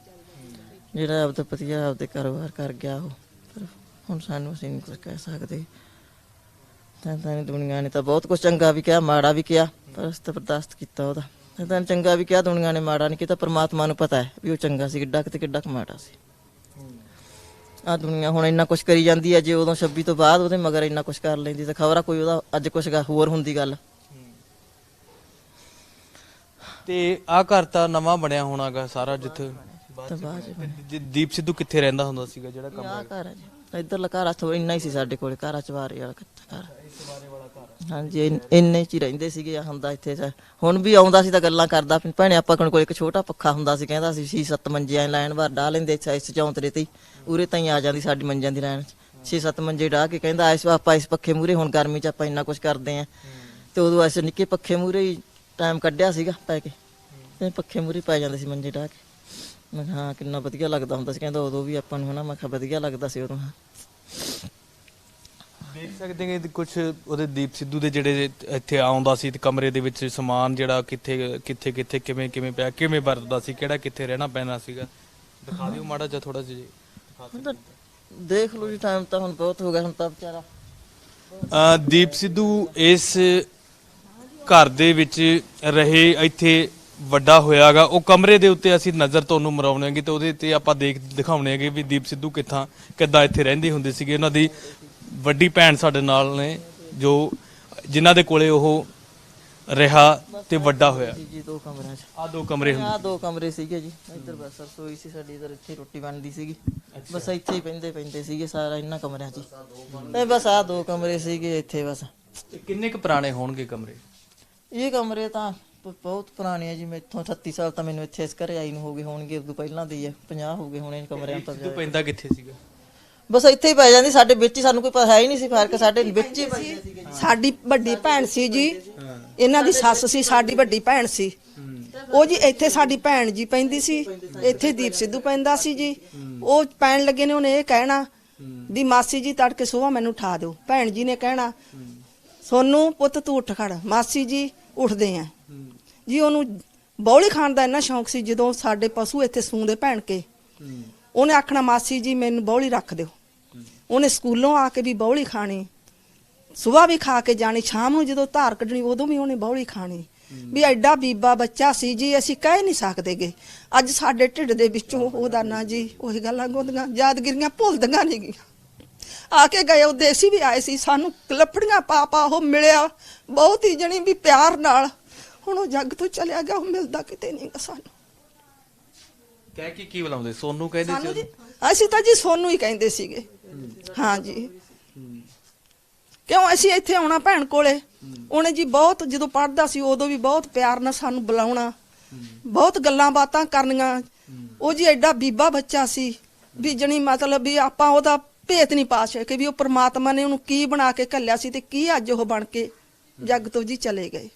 [SPEAKER 2] ਜਿਹੜਾ ਆਪਦਾ ਪਤੀਆ ਆਪਦੇ ਕਾਰੋਬਾਰ ਕਰ ਗਿਆ ਉਹ। ਪਰ ਹੁਣ ਸਾਨੂੰ ਅਸੀਂ ਨਹੀਂ ਕੁਝ ਕਹਿ ਸਕਦੇ। ਤਾਂ ਦੁਨੀਆ ਨੇ ਤਾਂ ਬਹੁਤ ਕੁਝ ਚੰਗਾ ਵੀ ਕਿਹਾ, ਮਾੜਾ ਵੀ ਕਿਹਾ, ਪਰ ਅਸੀਂ ਤਾਂ ਬਰਦਾਸ਼ਤ ਕੀਤਾ ਉਹਦਾ। ਤਾਂ ਚੰਗਾ ਵੀ ਕਿਹਾ ਦੁਨੀਆ ਨੇ, ਮਾੜਾ ਨਹੀਂ ਕੀਤਾ। ਪਰਮਾਤਮਾ ਨੂੰ ਪਤਾ ਹੈ ਵੀ ਉਹ ਚੰਗਾ ਸੀ ਕਿੱਡਾ ਕਿਤੇ ਕਿੱਡਾ ਮਾੜਾ ਸੀ। ਆ ਦੁਨੀਆ ਹੁਣ ਇੰਨਾ ਕੁਝ ਕਰੀ ਜਾਂਦੀ ਹੈ, ਜੇ ਉਦੋਂ 26 ਤੋਂ ਬਾਅਦ ਉਹਦੇ ਮਗਰ ਇੰਨਾ ਕੁਝ ਕਰ ਲੈਂਦੀ ਤਾਂ ਖਬਰ ਆ ਕੋਈ ਉਹਦਾ ਅੱਜ ਕੁਝ ਹੋਰ ਹੁੰਦੀ ਗੱਲ।
[SPEAKER 1] ਤੇ ਆਹ ਘਰ ਤਾਂ ਨਵਾਂ ਬਣਿਆ ਹੋਣਾਗਾ ਸਾਰਾ, ਜਿੱਥੇ
[SPEAKER 2] ਤਾਂ ਬਾਅਦ ਚ
[SPEAKER 1] ਦੀਪ ਸਿੱਧੂ ਕਿੱਥੇ ਰਹਿੰਦਾ ਹੁੰਦਾ ਸੀਗਾ ਜਿਹੜਾ ਕੰਮ?
[SPEAKER 2] ਆਹ ਘਰ ਆ ਜੀ, ਇੱਧਰਲਾ ਘਰ ਥੋੜਾ ਇੰਨਾ ਹੀ ਸੀ ਸਾਡੇ ਕੋਲ, ਘਰ ਚਵਾਰੇ ਵਾਲਾ ਕੱਚਾ ਘਰ। ਹਾਂਜੀ ਇੰਨੇ ਚ ਹੀ ਰਹਿੰਦੇ ਸੀਗੇ। ਹੁੰਦਾ ਇੱਥੇ ਹੁਣ ਵੀ ਆਉਂਦਾ ਸੀ ਤਾਂ ਗੱਲਾਂ ਕਰਦਾ, ਭੈਣੇ ਆਪਾਂ ਕੋਲ ਇੱਕ ਛੋਟਾ ਪੱਖਾ ਹੁੰਦਾ ਸੀ, ਕਹਿੰਦਾ ਸੀ 6-7 ਮੰਜੇ ਐ ਲਾਈਨ ਵਾਰ ਡਾ ਲੈਂਦੇ ਇਸ ਚੌਂਤਰੇ ਤੇ ਉਰੇ ਤਾਂ ਹੀ ਆ ਜਾਂਦੀ ਸਾਡੀ ਮੰਜਾਂ ਦੀ ਲਾਈਨ 6-7 ਮੰਜੇ ਡਾ ਕੇ। ਕਹਿੰਦਾ ਆਪਾਂ ਇਸ ਪੱਖੇ ਮੂਰੇ ਹੁਣ ਗਰਮੀ ਚ ਆਪਾਂ ਇੰਨਾ ਕੁਝ ਕਰਦੇ ਆ, ਤੇ ਉਦੋਂ ਐਸੇ ਨਿੱਕੇ ਪੱਖੇ ਮੂਰੇ ਹੀ ਟਾਈਮ ਕੱਢਿਆ ਸੀਗਾ ਪੈ ਕੇ, ਤੇ ਪੱਖੇ ਮੂਰੇ ਪੈ ਜਾਂਦੇ ਸੀ ਮੰਜੇ ਡਾ ਕੇ। ਮੈਂ ਕਿਹਾ ਹਾਂ ਕਿੰਨਾ ਵਧੀਆ ਲੱਗਦਾ ਹੁੰਦਾ ਸੀ। ਕਹਿੰਦਾ ਉਦੋਂ ਵੀ ਆਪਾਂ ਨੂੰ ਹਨਾ। ਮੈਂ ਕਿਹਾ ਵਧੀਆ ਲੱਗਦਾ ਸੀ ਉਦੋਂ।
[SPEAKER 1] ਦੇਖ ਸਕਦੇ ਹਾਂ ਕਿ ਕੁਝ ਉਹਦੇ ਦੀਪ ਸਿੱਧੂ ਦੇ ਜਿਹੜੇ ਇੱਥੇ ਆਉਂਦਾ ਸੀ ਤੇ ਕਮਰੇ ਦੇ ਵਿੱਚ ਸਮਾਨ ਜਿਹੜਾ ਕਿੱਥੇ ਕਿਵੇਂ ਪਿਆ, ਕਿਵੇਂ ਵਰਤਦਾ ਸੀ, ਕਿਹੜਾ ਕਿੱਥੇ ਰਹਿਣਾ ਪੈਣਾ ਸੀਗਾ। ਦਿਖਾ ਦਿਓ ਮਾੜਾ ਜਿਹਾ ਥੋੜਾ ਜਿਹਾ।
[SPEAKER 2] ਦੇਖ ਲਓ ਜੀ, ਟਾਈਮ ਤਾਂ ਹੁਣ ਬਹੁਤ ਹੋ ਗਿਆ। ਹੁਣ ਤਾਂ ਵਿਚਾਰਾ
[SPEAKER 1] ਦੀਪ ਸਿੱਧੂ ਇਸ ਘਰ ਦੇ ਵਿੱਚ ਰਹੇ, ਇੱਥੇ ਵੱਡਾ ਹੋਇਆਗਾ। ਉਹ ਕਮਰੇ ਦੇ ਉੱਤੇ ਅਸੀਂ ਨਜ਼ਰ ਤੁਹਾਨੂੰ ਮਰਾਉਣਾਂਗੇ ਤੇ ਉਹਦੇ ਤੇ ਆਪਾਂ ਦਿਖਾਉਣਾਂਗੇ ਵੀ ਦੀਪ ਸਿੱਧੂ ਕਿੱਦਾਂ ਇੱਥੇ ਰਹਿੰਦੇ ਹੁੰਦੇ ਸੀਗੇ। ਉਹਨਾਂ ਦੀ ਵੱਡੀ ਭੈਣ ਸਾਡੇ ਨਾਲ ਨੇ, ਜੋ ਜਿਨ੍ਹਾਂ ਦੇ ਕੋਲੇ ਉਹ ਰਿਹਾ ਤੇ ਵੱਡਾ ਹੋਇਆ।
[SPEAKER 2] ਜੀ 2 ਕਮਰਿਆਂ 'ਚ
[SPEAKER 1] ਆਹ 2 ਕਮਰੇ ਹੁੰਦੇ।
[SPEAKER 2] ਆਹ 2 ਕਮਰੇ ਸੀਗੇ ਜੀ। ਇੱਧਰ ਬਸ ਰਸੋਈ ਸੀ ਸਾਡੀ, ਇੱਧਰ ਇੱਥੇ ਰੋਟੀ ਬਣਦੀ ਸੀਗੀ। ਬਸ ਇੱਥੇ ਹੀ ਪੈਂਦੇ ਸੀਗੇ ਸਾਰਾ ਇਹਨਾਂ ਕਮਰਿਆਂ 'ਚ। ਤੇ ਬਸ ਆਹ 2 ਕਮਰੇ ਸੀਗੇ ਇੱਥੇ ਬਸ।
[SPEAKER 1] ਕਿੰਨੇ ਕੁ ਪੁਰਾਣੇ ਹੋਣਗੇ ਕਮਰੇ?
[SPEAKER 2] ਇਹ ਕਮਰੇ ਤਾਂ ਬਹੁਤ ਪੁਰਾਣੇ ਆ ਜੀ। ਮੈਥੋਂ 38 ਸਾਲ ਤਾਂ ਮੈਨੂੰ ਇੱਥੇ ਇਸ ਘਰੇ ਆਈ ਨੂੰ ਹੋ ਗਏ ਹੋਣਗੇ। ਉਦੋਂ ਪਹਿਲਾਂ ਦੇ ਆ 50 ਹੋ ਗਏ ਹੋਣੇ ਕਮਰਿਆਂ ਤੋਂ।
[SPEAKER 1] ਸਿੱਧੂ ਪੈਂਦਾ ਕਿੱਥੇ ਸੀਗਾ?
[SPEAKER 2] ਬਸ ਇੱਥੇ ਹੀ ਪੈ ਜਾਂਦੀ ਸਾਡੇ ਵਿੱਚ ਹੀ। ਸਾਨੂੰ ਕੋਈ ਪਤਾ ਹੈ ਹੀ ਨਹੀਂ ਸੀ ਫਰਕ, ਸਾਡੇ ਵਿੱਚ ਹੀ ਪੈਂਦੇ ਸੀਗੇ।
[SPEAKER 3] ਸਾਡੀ ਵੱਡੀ ਭੈਣ ਸੀ ਜੀ, ਇਹਨਾਂ ਦੀ ਸੱਸ ਸੀ, ਸਾਡੀ ਵੱਡੀ ਭੈਣ ਸੀ ਉਹ ਜੀ। ਇੱਥੇ ਸਾਡੀ ਭੈਣ ਜੀ ਪੈਂਦੀ ਸੀ, ਇੱਥੇ ਦੀਪ ਸਿੱਧੂ ਪੈਂਦਾ ਸੀ ਜੀ। ਉਹ ਪੈਣ ਲੱਗੇ ਨੇ ਉਹਨੇ ਇਹ ਕਹਿਣਾ ਵੀ ਮਾਸੀ ਜੀ ਤੜਕੇ ਸੁਬਾਹ ਮੈਨੂੰ ਉਠਾ ਦਿਓ। ਭੈਣ ਜੀ ਨੇ ਕਹਿਣਾ ਸੋਨੂੰ ਪੁੱਤ ਤੂੰ ਉੱਠ ਖੜ, ਮਾਸੀ ਜੀ ਉੱਠਦੇ ਆ ਜੀ। ਉਹਨੂੰ ਬੌਲੀ ਖਾਣ ਦਾ ਇੰਨਾ ਸ਼ੌਂਕ ਸੀ। ਜਦੋਂ ਸਾਡੇ ਪਸ਼ੂ ਇੱਥੇ ਸੂੰਦੇ ਭੈਣ ਕੇ, ਉਹਨੇ ਆਖਣਾ ਮਾਸੀ ਜੀ ਮੈਨੂੰ ਬੌਲੀ ਰੱਖ ਦਿਓ। ਉਹਨੇ ਸਕੂਲੋਂ ਆ ਕੇ ਵੀ ਬੌਲੀ ਖਾਣੀ, ਸੁਬਾਹ ਵੀ ਖਾ ਕੇ ਜਾਣੀ, ਸ਼ਾਮ ਨੂੰ ਜਦੋਂ ਧਾਰ ਕੱਢਣੀ ਉਦੋਂ ਵੀ ਉਹਨੇ ਬੌਲੀ ਖਾਣੀ। ਵੀ ਐਡਾ ਬੀਬਾ ਬੱਚਾ ਸੀ ਜੀ, ਅਸੀਂ ਕਹਿ ਨਹੀਂ ਸਕਦੇਗੇ। ਅੱਜ ਸਾਡੇ ਢਿੱਡ ਦੇ ਵਿੱਚੋਂ ਉਹਦਾ ਨਾ ਜੀ ਉਹੀ ਗੱਲਾਂ ਗੋਦੀਆਂ ਯਾਦਗਿਰੀਆਂ ਭੁੱਲਦੀਆਂ ਨਹੀਂ ਗਈਆਂ। ਆ ਕੇ ਗਏ ਉਹ ਦੇਸੀ ਵੀ ਆਏ ਸੀ, ਸਾਨੂੰ ਲੱਫੜੀਆਂ ਪਾ ਉਹ ਮਿਲਿਆ ਬਹੁਤ ਹੀ ਜਣੀ ਵੀ ਪਿਆਰ ਨਾਲ। ਹੁਣ ਉਹ ਜੱਗ ਤੋਂ ਚਲਿਆ ਗਿਆ, ਉਹ ਮਿਲਦਾ ਕਿਤੇ ਨਹੀਂ ਗਾ ਸਾਨੂੰ।
[SPEAKER 1] ਕਹਿ ਕੇ ਕੀ ਬੁਲਾਉਂਦੇ? ਸੋਨੂੰ ਕਹਿੰਦੇ
[SPEAKER 3] ਸਾਨੂੰ
[SPEAKER 1] ਸੀ?
[SPEAKER 3] ਜੀ ਅਸੀਂ ਤਾਂ ਜੀ ਸੋਨੂੰ ਹੀ ਕਹਿੰਦੇ ਸੀਗੇ। ਹਾਂ ਜੀ, ਕਿਉਂ ਅਸੀਂ ਇੱਥੇ ਆਉਣਾ ਭੈਣ ਕੋਲੇ। ਉਹਨੇ ਜੀ ਬਹੁਤ ਜਦੋਂ ਪੜ੍ਹਦਾ ਸੀ ਉਦੋਂ ਵੀ ਬਹੁਤ ਪਿਆਰ ਨਾਲ ਸਾਨੂੰ ਬੁਲਾਉਣਾ, ਬਹੁਤ ਗੱਲਾਂ ਬਾਤਾਂ ਕਰਨੀਆਂ। ਉਹ ਜੀ ਐਡਾ ਬੀਬਾ ਬੱਚਾ ਸੀ ਵੀ ਜਣੀ ਮਤਲਬ ਵੀ ਆਪਾਂ ਉਹਦਾ ਭੇਤ ਨਹੀਂ ਪਾ ਸਕੇ ਵੀ ਉਹ ਪ੍ਰਮਾਤਮਾ ਨੇ ਉਹਨੂੰ ਕੀ ਬਣਾ ਕੇ ਘੱਲਿਆ ਸੀ ਤੇ ਕੀ ਅੱਜ ਉਹ ਬਣ ਕੇ ਜੱਗ ਤੋਂ ਜੀ ਚਲੇ ਗਏ।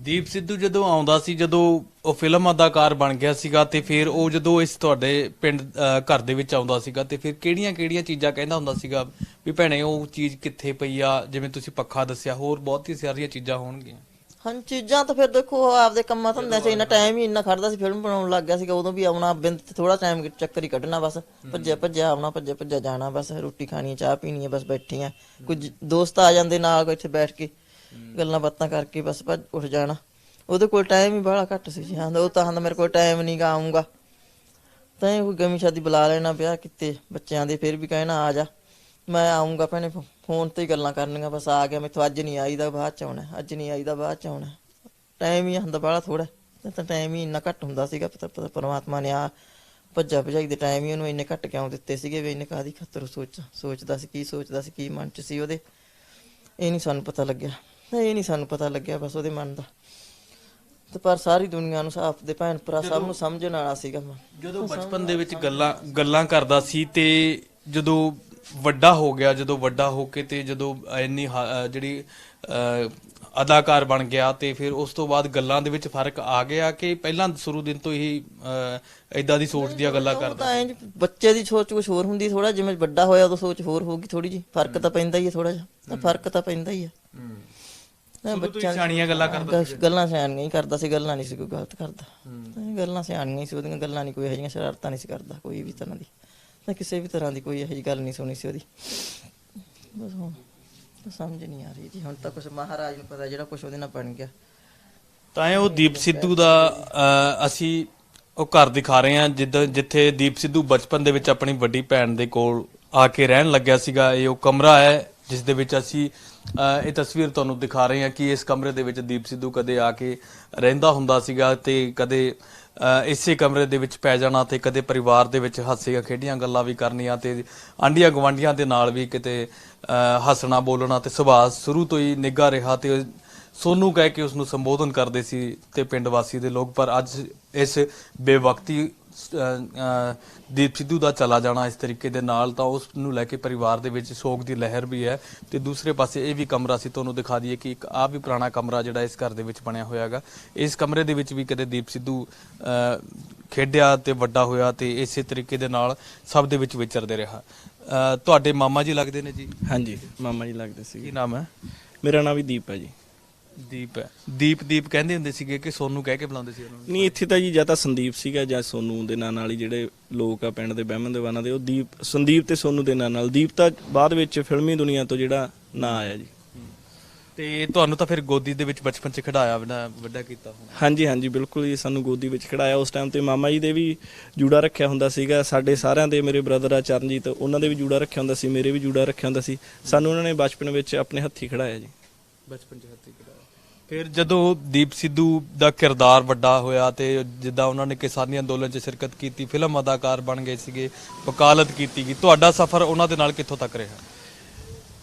[SPEAKER 1] ਦੀਪ ਸਿੱਧੂ ਜਦੋਂ ਆਉਂਦਾ ਸੀ, ਜਦੋਂ ਉਹ ਫਿਲਮ ਅਦਾਕਾਰ ਬਣ ਗਿਆ ਸੀਗਾ, ਤੇ ਫਿਰ ਉਹ ਜਦੋਂ ਇਸ ਤੁਹਾਡੇ ਪਿੰਡ ਘਰ ਦੇ ਵਿੱਚ ਆਉਂਦਾ ਸੀਗਾ, ਤੇ ਫਿਰ ਕਿਹੜੀਆਂ ਚੀਜ਼ਾਂ ਕਹਿੰਦਾ ਹੁੰਦਾ ਸੀਗਾ ਵੀ ਭੈਣੇ ਉਹ ਚੀਜ਼ ਕਿੱਥੇ ਪਈ ਆ? ਜਿਵੇਂ ਤੁਸੀਂ ਪੱਖਾ ਦੱਸਿਆ, ਹੋਰ ਬਹੁਤ ਹੀ ਸਾਰੀਆਂ ਚੀਜ਼ਾਂ ਹੋਣਗੀਆਂ।
[SPEAKER 2] ਹਾਂ ਚੀਜ਼ਾਂ ਤਾਂ ਫਿਰ ਦੇਖੋ ਆਪਦੇ ਕੰਮਾਂ ਧੰਦਿਆਂ 'ਚ ਇੰਨਾ ਟਾਈਮ ਹੀ ਇੰਨਾ ਖੜਦਾ ਸੀ। ਫਿਲਮ ਬਣਾਉਣ ਲੱਗ ਗਿਆ ਸੀਗਾ ਉਦੋਂ ਵੀ ਆਉਣਾ ਬਿੰਦ ਥੋੜਾ ਟਾਈਮ ਚੱਕਰ ਹੀ ਕੱਢਣਾ, ਬਸ ਭੱਜਿਆ ਆਉਣਾ, ਭੱਜਿਆ ਜਾਣਾ, ਬਸ ਰੋਟੀ ਖਾਣੀ, ਚਾਹ ਪੀਣੀ ਹੈ, ਬਸ ਬੈਠੇ ਆ। ਕੁਝ ਦੋਸਤ ਆ ਜਾਂਦੇ ਨਾਲ, ਇੱਥੇ ਬੈਠ ਕੇ ਗੱਲਾਂ ਬਾਤਾਂ ਕਰਕੇ ਬਸ ਉੱਠ ਜਾਣਾ। ਉਹਦੇ ਕੋਲ ਟਾਈਮ ਹੀ ਬੜਾ ਘੱਟ ਸੀ ਜੀ। ਉਹ ਤਾਂ ਮੇਰੇ ਕੋਲ ਟਾਈਮ ਨਹੀਂ ਗਾ, ਆਊਂਗਾ ਤਾਂ ਕੋਈ ਗਮੀ ਸ਼ਾਦੀ ਬੁਲਾ ਲੈਣਾ ਵਿਆਹ ਕੀਤੇ ਬੱਚਿਆਂ ਦੇ, ਫਿਰ ਵੀ ਕਹਿਣਾ ਆ ਜਾ, ਮੈਂ ਆਊਂਗਾ ਭੈਣੇ, ਫੋਨ ਤੇ ਹੀ ਗੱਲਾਂ ਕਰਨੀਆਂ। ਬਸ ਆ ਗਿਆ ਮੈਥੋਂ, ਅੱਜ ਨਹੀਂ ਆਈਦਾ ਬਾਅਦ ਚ ਆਉਣਾ, ਅੱਜ ਨਹੀਂ ਆਈਦਾ ਬਾਅਦ ਚ ਆਉਣਾ। ਟਾਈਮ ਹੀ ਹੁੰਦਾ ਬੜਾ ਥੋੜਾ, ਤਾਂ ਟਾਈਮ ਹੀ ਇੰਨਾ ਘੱਟ ਹੁੰਦਾ ਸੀਗਾ। ਪਤਾ ਪਰਮਾਤਮਾ ਨੇ ਆ ਭੱਜਾ ਭਜਾਈ ਦੇ ਟਾਈਮ ਹੀ ਉਹਨੂੰ ਇੰਨੇ ਘੱਟ ਕਿਉਂ ਦਿੱਤੇ ਸੀਗੇ ਵੀ ਇੰਨੇ ਕਾਹਦੀ ਖਾਤਰ ਸੋਚਦਾ ਸੀ, ਕੀ ਮਨ ਚ ਸੀ ਉਹਦੇ। ਇਹ ਨਹੀਂ ਸਾਨੂੰ ਪਤਾ ਲੱਗਿਆ ਬਸ ਉਹਦੇ ਮਨ ਦਾ। ਤੇ ਪਰ ਸਾਰੀ ਦੁਨੀਆ ਨੂੰ, ਆਪਦੇ ਭੈਣ ਭਰਾ ਸਭ ਨੂੰ ਸਮਝਣ ਵਾਲਾ ਸੀਗਾ।
[SPEAKER 1] ਜਦੋਂ ਬਚਪਨ ਦੇ ਵਿੱਚ ਗੱਲਾਂ ਕਰਦਾ ਸੀ, ਤੇ ਜਦੋਂ ਵੱਡਾ ਹੋ ਗਿਆ, ਜਦੋਂ ਵੱਡਾ ਹੋ ਕੇ ਤੇ ਜਦੋਂ ਇੰਨੀ ਜਿਹੜੀ ਅਦਾਕਾਰ ਬਣ ਗਿਆ ਤੇ ਫਿਰ ਉਸ ਤੋਂ ਬਾਅਦ ਗੱਲਾਂ ਦੇ ਵਿੱਚ ਫਰਕ ਆ ਗਿਆ ਕਿ ਪਹਿਲਾਂ ਸ਼ੁਰੂ ਦਿਨ ਤੋਂ ਹੀ ਇਦਾਂ ਦੀ ਸੋਚ ਦੀਆਂ ਗੱਲਾਂ ਕਰਦਾ?
[SPEAKER 2] ਤਾਂ ਇੰਜ ਬੱਚੇ ਦੀ ਸੋਚ ਕੁਝ ਹੋਰ ਹੁੰਦੀ, ਥੋੜਾ ਜਿਵੇਂ ਵੱਡਾ ਹੋਇਆ ਉਦੋਂ ਸੋਚ ਹੋਰ ਹੋਊਗੀ ਥੋੜੀ ਜੀ। ਫਰਕ ਤਾਂ ਪੈਂਦਾ ਹੀ ਹੈ ਥੋੜਾ ਜਿਹਾ, ਫਰਕ ਤਾਂ ਪੈਂਦਾ ਹੀ ਹੈ।
[SPEAKER 1] ਬੱਚਿਆਂ ਸਿਆਣੀਆਂ ਗੱਲਾਂ ਕਰਦਾ
[SPEAKER 2] ਗੱਲਾਂ ਸਿਆਣੀਆਂ ਹੀ ਕਰਦਾ ਸੀ, ਗੱਲਾਂ ਨਹੀਂ ਸੀ ਕੋਈ ਗਲਤ ਕਰਦਾ। ਗੱਲਾਂ ਸਿਆਣੀਆਂ ਹੀ ਸੀ ਉਹਦੀਆਂ, ਗੱਲਾਂ ਨਹੀਂ ਕੋਈ ਇਹੋ ਜਿਹੀਆਂ ਸ਼ਰਾਰਤਾਂ ਨਹੀਂ ਸੀ ਕਰਦਾ ਕੋਈ ਵੀ ਤਰ੍ਹਾਂ ਦੀ, ਕਿਸੇ ਵੀ ਤਰ੍ਹਾਂ ਦੀ ਕੋਈ ਇਹੋ ਜਿਹੀ ਗੱਲ ਨਹੀਂ ਸੁਣੀ ਸੀ ਉਹਦੀ। ਬਸ ਹੁਣ ਸਮਝ ਨਹੀਂ ਆ ਰਹੀ ਜੀ, ਹੁਣ ਤਾਂ ਕੁਛ ਮਹਾਰਾਜ ਨੂੰ ਪਤਾ ਜਿਹੜਾ ਕੁਛ ਉਹਦੇ ਨਾਲ ਬਣ ਗਿਆ।
[SPEAKER 1] ਤਾਂ ਇਹ ਉਹ ਦੀਪ ਸਿੱਧੂ ਦਾ ਅਸੀਂ ਉਹ ਘਰ ਦਿਖਾ ਰਹੇ ਹਾਂ ਜਿੱਥੇ ਦੀਪ ਸਿੱਧੂ ਬਚਪਨ ਦੇ ਵਿੱਚ ਆਪਣੀ ਵੱਡੀ ਭੈਣ ਦੇ ਕੋਲ ਆ ਕੇ ਰਹਿਣ ਲੱਗਿਆ ਸੀਗਾ। ਇਹ ਉਹ ਕਮਰਾ ਹੈ ਜਿਸ ਦੇ ਵਿੱਚ ਅਸੀਂ ਇਹ ਤਸਵੀਰ ਤੁਹਾਨੂੰ ਦਿਖਾ ਰਹੇ ਹਾਂ ਕਿ ਇਸ ਕਮਰੇ ਦੇ ਵਿੱਚ ਦੀਪ ਸਿੱਧੂ ਕਦੇ ਆ ਕੇ ਰਹਿੰਦਾ ਹੁੰਦਾ ਸੀਗਾ ਤੇ ਕਦੇ ਇਸੇ ਕਮਰੇ ਦੇ ਵਿੱਚ ਪੈ ਜਾਣਾ ਤੇ ਕਦੇ ਪਰਿਵਾਰ ਦੇ ਵਿੱਚ ਹਾਸੀਆਂ ਖੇਡੀਆਂ ਗੱਲਾਂ ਵੀ ਕਰਨੀਆਂ ਤੇ ਆਂਢੀਆਂ ਗੁਆਂਢੀਆਂ ਦੇ ਨਾਲ ਵੀ ਕਿਤੇ ਹੱਸਣਾ ਬੋਲਣਾ ਤੇ ਸੁਭਾਅ ਸ਼ੁਰੂ ਤੋਂ ਹੀ ਨਿੱਘਾ ਰਿਹਾ ਤੇ ਸੋਨੂ ਕਹਿ ਕੇ ਉਸ ਨੂੰ ਸੰਬੋਧਨ ਕਰਦੇ ਸੀ ਤੇ ਪਿੰਡ ਵਾਸੀ ਦੇ ਲੋਕ। ਪਰ ਅੱਜ ਇਸ ਬੇਵਕਤੀ ਦੀਪ ਸਿੱਧੂ ਦਾ ਚਲਾ ਜਾਣਾ ਇਸ ਤਰੀਕੇ ਦੇ ਨਾਲ ਤਾਂ ਉਸ ਨੂੰ ਲੈ ਕੇ ਪਰਿਵਾਰ ਦੇ ਵਿੱਚ ਸੋਗ ਦੀ ਲਹਿਰ ਵੀ ਹੈ। ਤੇ ਦੂਸਰੇ ਪਾਸੇ ਇਹ ਵੀ ਕਮਰਾ ਸੀ, ਤੁਹਾਨੂੰ ਦਿਖਾ ਦਈਏ ਕਿ ਇੱਕ ਆ ਵੀ ਪੁਰਾਣਾ ਕਮਰਾ ਜਿਹੜਾ ਇਸ ਘਰ ਦੇ ਵਿੱਚ ਬਣਿਆ ਹੋਇਆ ਹੈਗਾ। ਇਸ ਕਮਰੇ ਦੇ ਵਿੱਚ ਵੀ ਕਦੇ ਦੀਪ ਸਿੱਧੂ ਖੇਡਿਆ ਤੇ ਵੱਡਾ ਹੋਇਆ ਤੇ ਇਸੇ ਤਰੀਕੇ ਦੇ ਨਾਲ ਸਭ ਦੇ ਵਿੱਚ ਵਿਚਰਦੇ ਰਿਹਾ। ਤੁਹਾਡੇ ਮਾਮਾ ਜੀ ਲੱਗਦੇ ਨੇ ਜੀ?
[SPEAKER 4] ਹਾਂਜੀ, ਮਾਮਾ ਜੀ ਲੱਗਦੇ ਸੀ।
[SPEAKER 1] ਕੀ ਨਾਮ ਹੈ?
[SPEAKER 4] ਮੇਰਾ ਨਾਮ ਵੀ ਦੀਪ ਹੈ ਜੀ।
[SPEAKER 1] ਦੀਪ ਹੈ। ਦੀਪ ਕਹਿੰਦੇ ਹੁੰਦੇ ਸੀਗੇ ਕਿ ਸੋਨੂ ਕਹਿ ਕੇ ਬੁਲਾਉਂਦੇ ਸੀ ਉਹਨਾਂ ਨੂੰ?
[SPEAKER 4] ਨਹੀਂ, ਇੱਥੇ ਤਾਂ ਜੀ ਜਾਂ ਤਾਂ ਸੰਦੀਪ ਸੀਗਾ ਜਾਂ ਸੋਨੂ ਦੇ ਨਾਂ ਨਾਲ ਹੀ ਜਿਹੜੇ ਲੋਕ ਆ ਪਿੰਡ ਦੇ ਬਹਿਮਨ ਦੀਵਾਨਾਂ ਦੇ, ਉਹ ਸੰਦੀਪ ਤੇ ਸੋਨੂ ਦੇ ਨਾਂ ਨਾਲ। ਦੀਪ ਤਾਂ ਬਾਅਦ ਵਿੱਚ ਫਿਲਮੀ ਦੁਨੀਆ ਤੋਂ ਜਿਹੜਾ ਨਾਂ ਆਇਆ ਜੀ।
[SPEAKER 1] ਤੇ ਤੁਹਾਨੂੰ ਤਾਂ ਫਿਰ ਗੋਦੀ ਦੇ ਵਿੱਚ ਬਚਪਨ 'ਚ ਖਿਡਾਇਆ ਵੱਡਾ ਕੀਤਾ ਹੋਣਾ?
[SPEAKER 4] ਹਾਂਜੀ ਹਾਂਜੀ, ਬਿਲਕੁਲ ਜੀ, ਸਾਨੂੰ ਗੋਦੀ ਵਿੱਚ ਖੜਾਇਆ। ਉਸ ਟਾਈਮ ਤੇ ਮਾਮਾ ਜੀ ਦੇ ਵੀ ਜੂੜਾ ਰੱਖਿਆ ਹੁੰਦਾ ਸੀਗਾ, ਸਾਡੇ ਸਾਰਿਆਂ ਦੇ, ਮੇਰੇ ਬ੍ਰਦਰ ਆ ਚਰਨਜੀਤ, ਉਹਨਾਂ ਦੇ ਵੀ ਜੂੜਾ ਰੱਖਿਆ ਹੁੰਦਾ ਸੀ, ਮੇਰੇ ਵੀ ਜੂੜਾ ਰੱਖਿਆ ਹੁੰਦਾ ਸੀ। ਸਾਨੂੰ ਉਹਨਾਂ ਨੇ ਬਚਪਨ ਵਿੱਚ ਆਪਣੇ ਹੱਥੀਂ ਖੜਾਇਆ ਜੀ।
[SPEAKER 1] ਬਚਪਨ 'ਚ ਹੱਥੀਂ ਖਿਡਾਇਆ। ਫਿਰ ਜਦੋਂ ਦੀਪ ਸਿੱਧੂ ਦਾ ਕਿਰਦਾਰ ਵੱਡਾ ਹੋਇਆ ਤੇ ਜਿੱਦਾਂ ਉਹਨਾਂ ਨੇ ਕਿਸਾਨੀ ਅੰਦੋਲਨ 'ਚ ਸ਼ਿਰਕਤ ਕੀਤੀ, ਫਿਲਮ ਅਦਾਕਾਰ ਬਣ ਗਏ ਸੀਗੇ, ਵਕਾਲਤ ਕੀਤੀ ਗਈ, ਤੁਹਾਡਾ ਸਫ਼ਰ ਉਹਨਾਂ ਦੇ ਨਾਲ ਕਿੱਥੋਂ ਤੱਕ ਰਿਹਾ?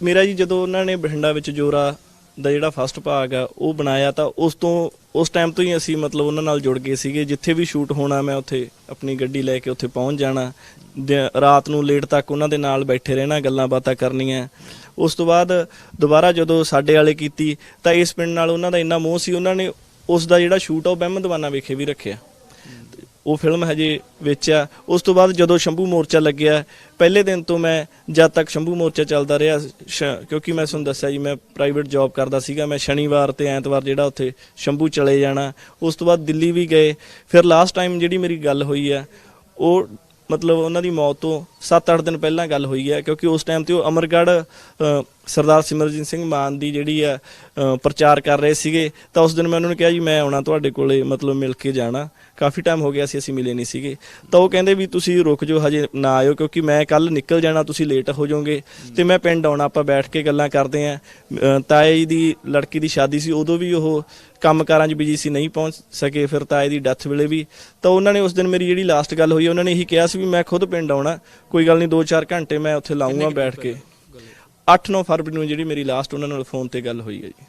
[SPEAKER 4] ਮੇਰਾ ਜੀ ਜਦੋਂ ਉਹਨਾਂ ਨੇ ਬਠਿੰਡਾ ਵਿੱਚ ਜੋਰਾ ਦਾ ਜਿਹੜਾ ਫਸਟ ਭਾਗ ਆ ਉਹ ਬਣਾਇਆ ਤਾਂ ਉਸ ਟਾਈਮ ਤੋਂ ਹੀ ਅਸੀਂ ਮਤਲਬ ਉਹਨਾਂ ਨਾਲ ਜੁੜ ਗਏ ਸੀਗੇ। ਜਿੱਥੇ ਵੀ ਸ਼ੂਟ ਹੋਣਾ ਮੈਂ ਉੱਥੇ ਆਪਣੀ ਗੱਡੀ ਲੈ ਕੇ ਉੱਥੇ ਪਹੁੰਚ ਜਾਣਾ, ਰਾਤ ਨੂੰ ਲੇਟ ਤੱਕ ਉਹਨਾਂ ਦੇ ਨਾਲ ਬੈਠੇ ਰਹਿਣਾ, ਗੱਲਾਂ ਬਾਤਾਂ ਕਰਨੀਆਂ। ਉਸ ਤੋਂ ਬਾਅਦ ਦੁਬਾਰਾ ਜਦੋਂ ਸਾਡੇ ਵਾਲੇ ਕੀਤੀ ਤਾਂ ਇਸ ਪਿੰਡ ਨਾਲ ਉਹਨਾਂ ਦਾ ਇੰਨਾ ਮੋਹ ਸੀ, ਉਹਨਾਂ ਨੇ ਉਸ ਦਾ ਜਿਹੜਾ ਸ਼ੂਟ ਆ ਉਹ ਬਹਿਮਨ ਦੀਵਾਨਾ ਵਿਖੇ ਵੀ ਰੱਖਿਆ। ਉਹ ਫਿਲਮ ਹਜੇ ਵਿੱਚ ਆ। ਉਸ ਤੋਂ ਬਾਅਦ ਜਦੋਂ ਸ਼ੰਭੂ ਮੋਰਚਾ ਲੱਗਿਆ, ਪਹਿਲੇ ਦਿਨ ਤੋਂ ਮੈਂ ਜਦ ਤੱਕ ਸ਼ੰਭੂ ਮੋਰਚਾ ਚੱਲਦਾ ਰਿਹਾ, ਕਿਉਂਕਿ ਮੈਂ ਤੁਹਾਨੂੰ ਦੱਸਿਆ ਜੀ ਮੈਂ ਪ੍ਰਾਈਵੇਟ ਜੌਬ ਕਰਦਾ ਸੀਗਾ, ਮੈਂ ਸ਼ਨੀਵਾਰ ਤੇ ਐਤਵਾਰ ਜਿਹੜਾ ਉੱਥੇ ਸ਼ੰਭੂ ਚਲੇ ਜਾਣਾ। ਉਸ ਤੋਂ ਬਾਅਦ ਦਿੱਲੀ ਵੀ ਗਏ। ਫਿਰ ਲਾਸਟ ਟਾਈਮ ਜਿਹੜੀ ਮੇਰੀ ਗੱਲ ਹੋਈ ਆ ਉਹ ਮਤਲਬ ਉਹਨਾਂ ਦੀ ਮੌਤ ਤੋਂ 7-8 ਦਿਨ ਪਹਿਲਾਂ ਗੱਲ ਹੋਈ ਹੈ, ਕਿਉਂਕਿ ਉਸ ਟਾਈਮ ਤੇ ਉਹ ਅਮਰਗੜ੍ਹ ਸਰਦਾਰ ਸਿਮਰਜੀਤ ਸਿੰਘ ਮਾਨ ਦੀ ਜਿਹੜੀ ਆ ਪ੍ਰਚਾਰ ਕਰ ਰਹੇ ਸੀਗੇ। ਤਾਂ ਉਸ ਦਿਨ ਮੈਂ ਉਹਨਾਂ ਨੂੰ ਕਿਹਾ ਜੀ ਮੈਂ ਆਉਣਾ ਤੁਹਾਡੇ ਕੋਲੇ, ਮਤਲਬ ਮਿਲ ਕੇ ਜਾਣਾ। ਕਾਫੀ ਟਾਈਮ ਹੋ ਗਿਆ ਸੀ ਅਸੀਂ ਮਿਲੇ ਨਹੀਂ ਸੀਗੇ। ਤਾਂ ਉਹ ਕਹਿੰਦੇ ਵੀ ਤੁਸੀਂ ਰੁਕ ਜਾਓ, ਹਜੇ ਨਾ ਆਇਓ, ਕਿਉਂਕਿ ਮੈਂ ਕੱਲ ਨਿਕਲ ਜਾਣਾ, ਤੁਸੀਂ ਲੇਟ ਹੋ ਜਾਓਗੇ ਤੇ ਮੈਂ ਪਿੰਡ ਆਉਣਾ, ਆਪਾਂ ਬੈਠ ਕੇ ਗੱਲਾਂ ਕਰਦੇ ਆਂ। ਤਾਏ ਜੀ ਦੀ ਲੜਕੀ ਦੀ ਸ਼ਾਦੀ ਸੀ, ਉਦੋਂ ਵੀ ਉਹ ਕੰਮਕਾਰਾਂ 'ਚ ਬਿਜੀ ਸੀ, ਨਹੀਂ ਪਹੁੰਚ ਸਕੇ। ਫਿਰ ਤਾਏ ਦੀ ਡੈਥ ਵੇਲੇ ਵੀ ਤਾਂ ਉਹਨਾਂ ਨੇ ਉਸ ਦਿਨ ਮੇਰੀ ਜਿਹੜੀ ਲਾਸਟ ਗੱਲ ਹੋਈ, ਉਹਨਾਂ ਨੇ ਇਹੀ ਕਿਹਾ ਸੀ ਵੀ ਮੈਂ ਖੁਦ ਪਿੰਡ ਆਉਣਾ, ਕੋਈ ਗੱਲ ਨਹੀਂ 2-4 ਘੰਟੇ ਮੈਂ ਉੱਥੇ ਲਾਊਂਗਾ ਬੈਠ ਕੇ। 8-9 ਫਰਵਰੀ ਨੂੰ ਜਿਹੜੀ ਮੇਰੀ ਲਾਸਟ ਉਹਨਾਂ ਨਾਲ ਫੋਨ ਤੇ ਗੱਲ ਹੋਈ ਹੈ ਜੀ।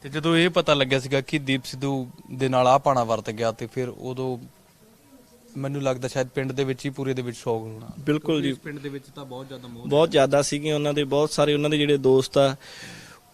[SPEAKER 1] ਤੇ ਜਦੋਂ ਇਹ ਪਤਾ ਲੱਗਿਆ ਸੀਗਾ ਕਿ ਦੀਪ ਸਿੱਧੂ ਦੇ ਨਾਲ ਆ ਪਾਣਾ ਵਰਤ ਗਿਆ ਤੇ ਫਿਰ ਉਦੋਂ ਮੈਨੂੰ ਲੱਗਦਾ ਸ਼ਾਇਦ ਪਿੰਡ ਦੇ ਵਿੱਚ ਹੀ ਪੂਰੇ ਦੇ ਵਿੱਚ ਸ਼ੌਕ ਹੋਣਾ।
[SPEAKER 4] ਬਿਲਕੁਲ ਜੀ,
[SPEAKER 1] ਪਿੰਡ ਦੇ ਵਿੱਚ ਤਾਂ
[SPEAKER 4] ਬਹੁਤ ਜ਼ਿਆਦਾ ਸੀਗੇ ਉਹਨਾਂ ਦੇ, ਬਹੁਤ ਸਾਰੇ ਉਹਨਾਂ ਦੇ ਜਿਹੜੇ ਦੋਸਤ ਆ,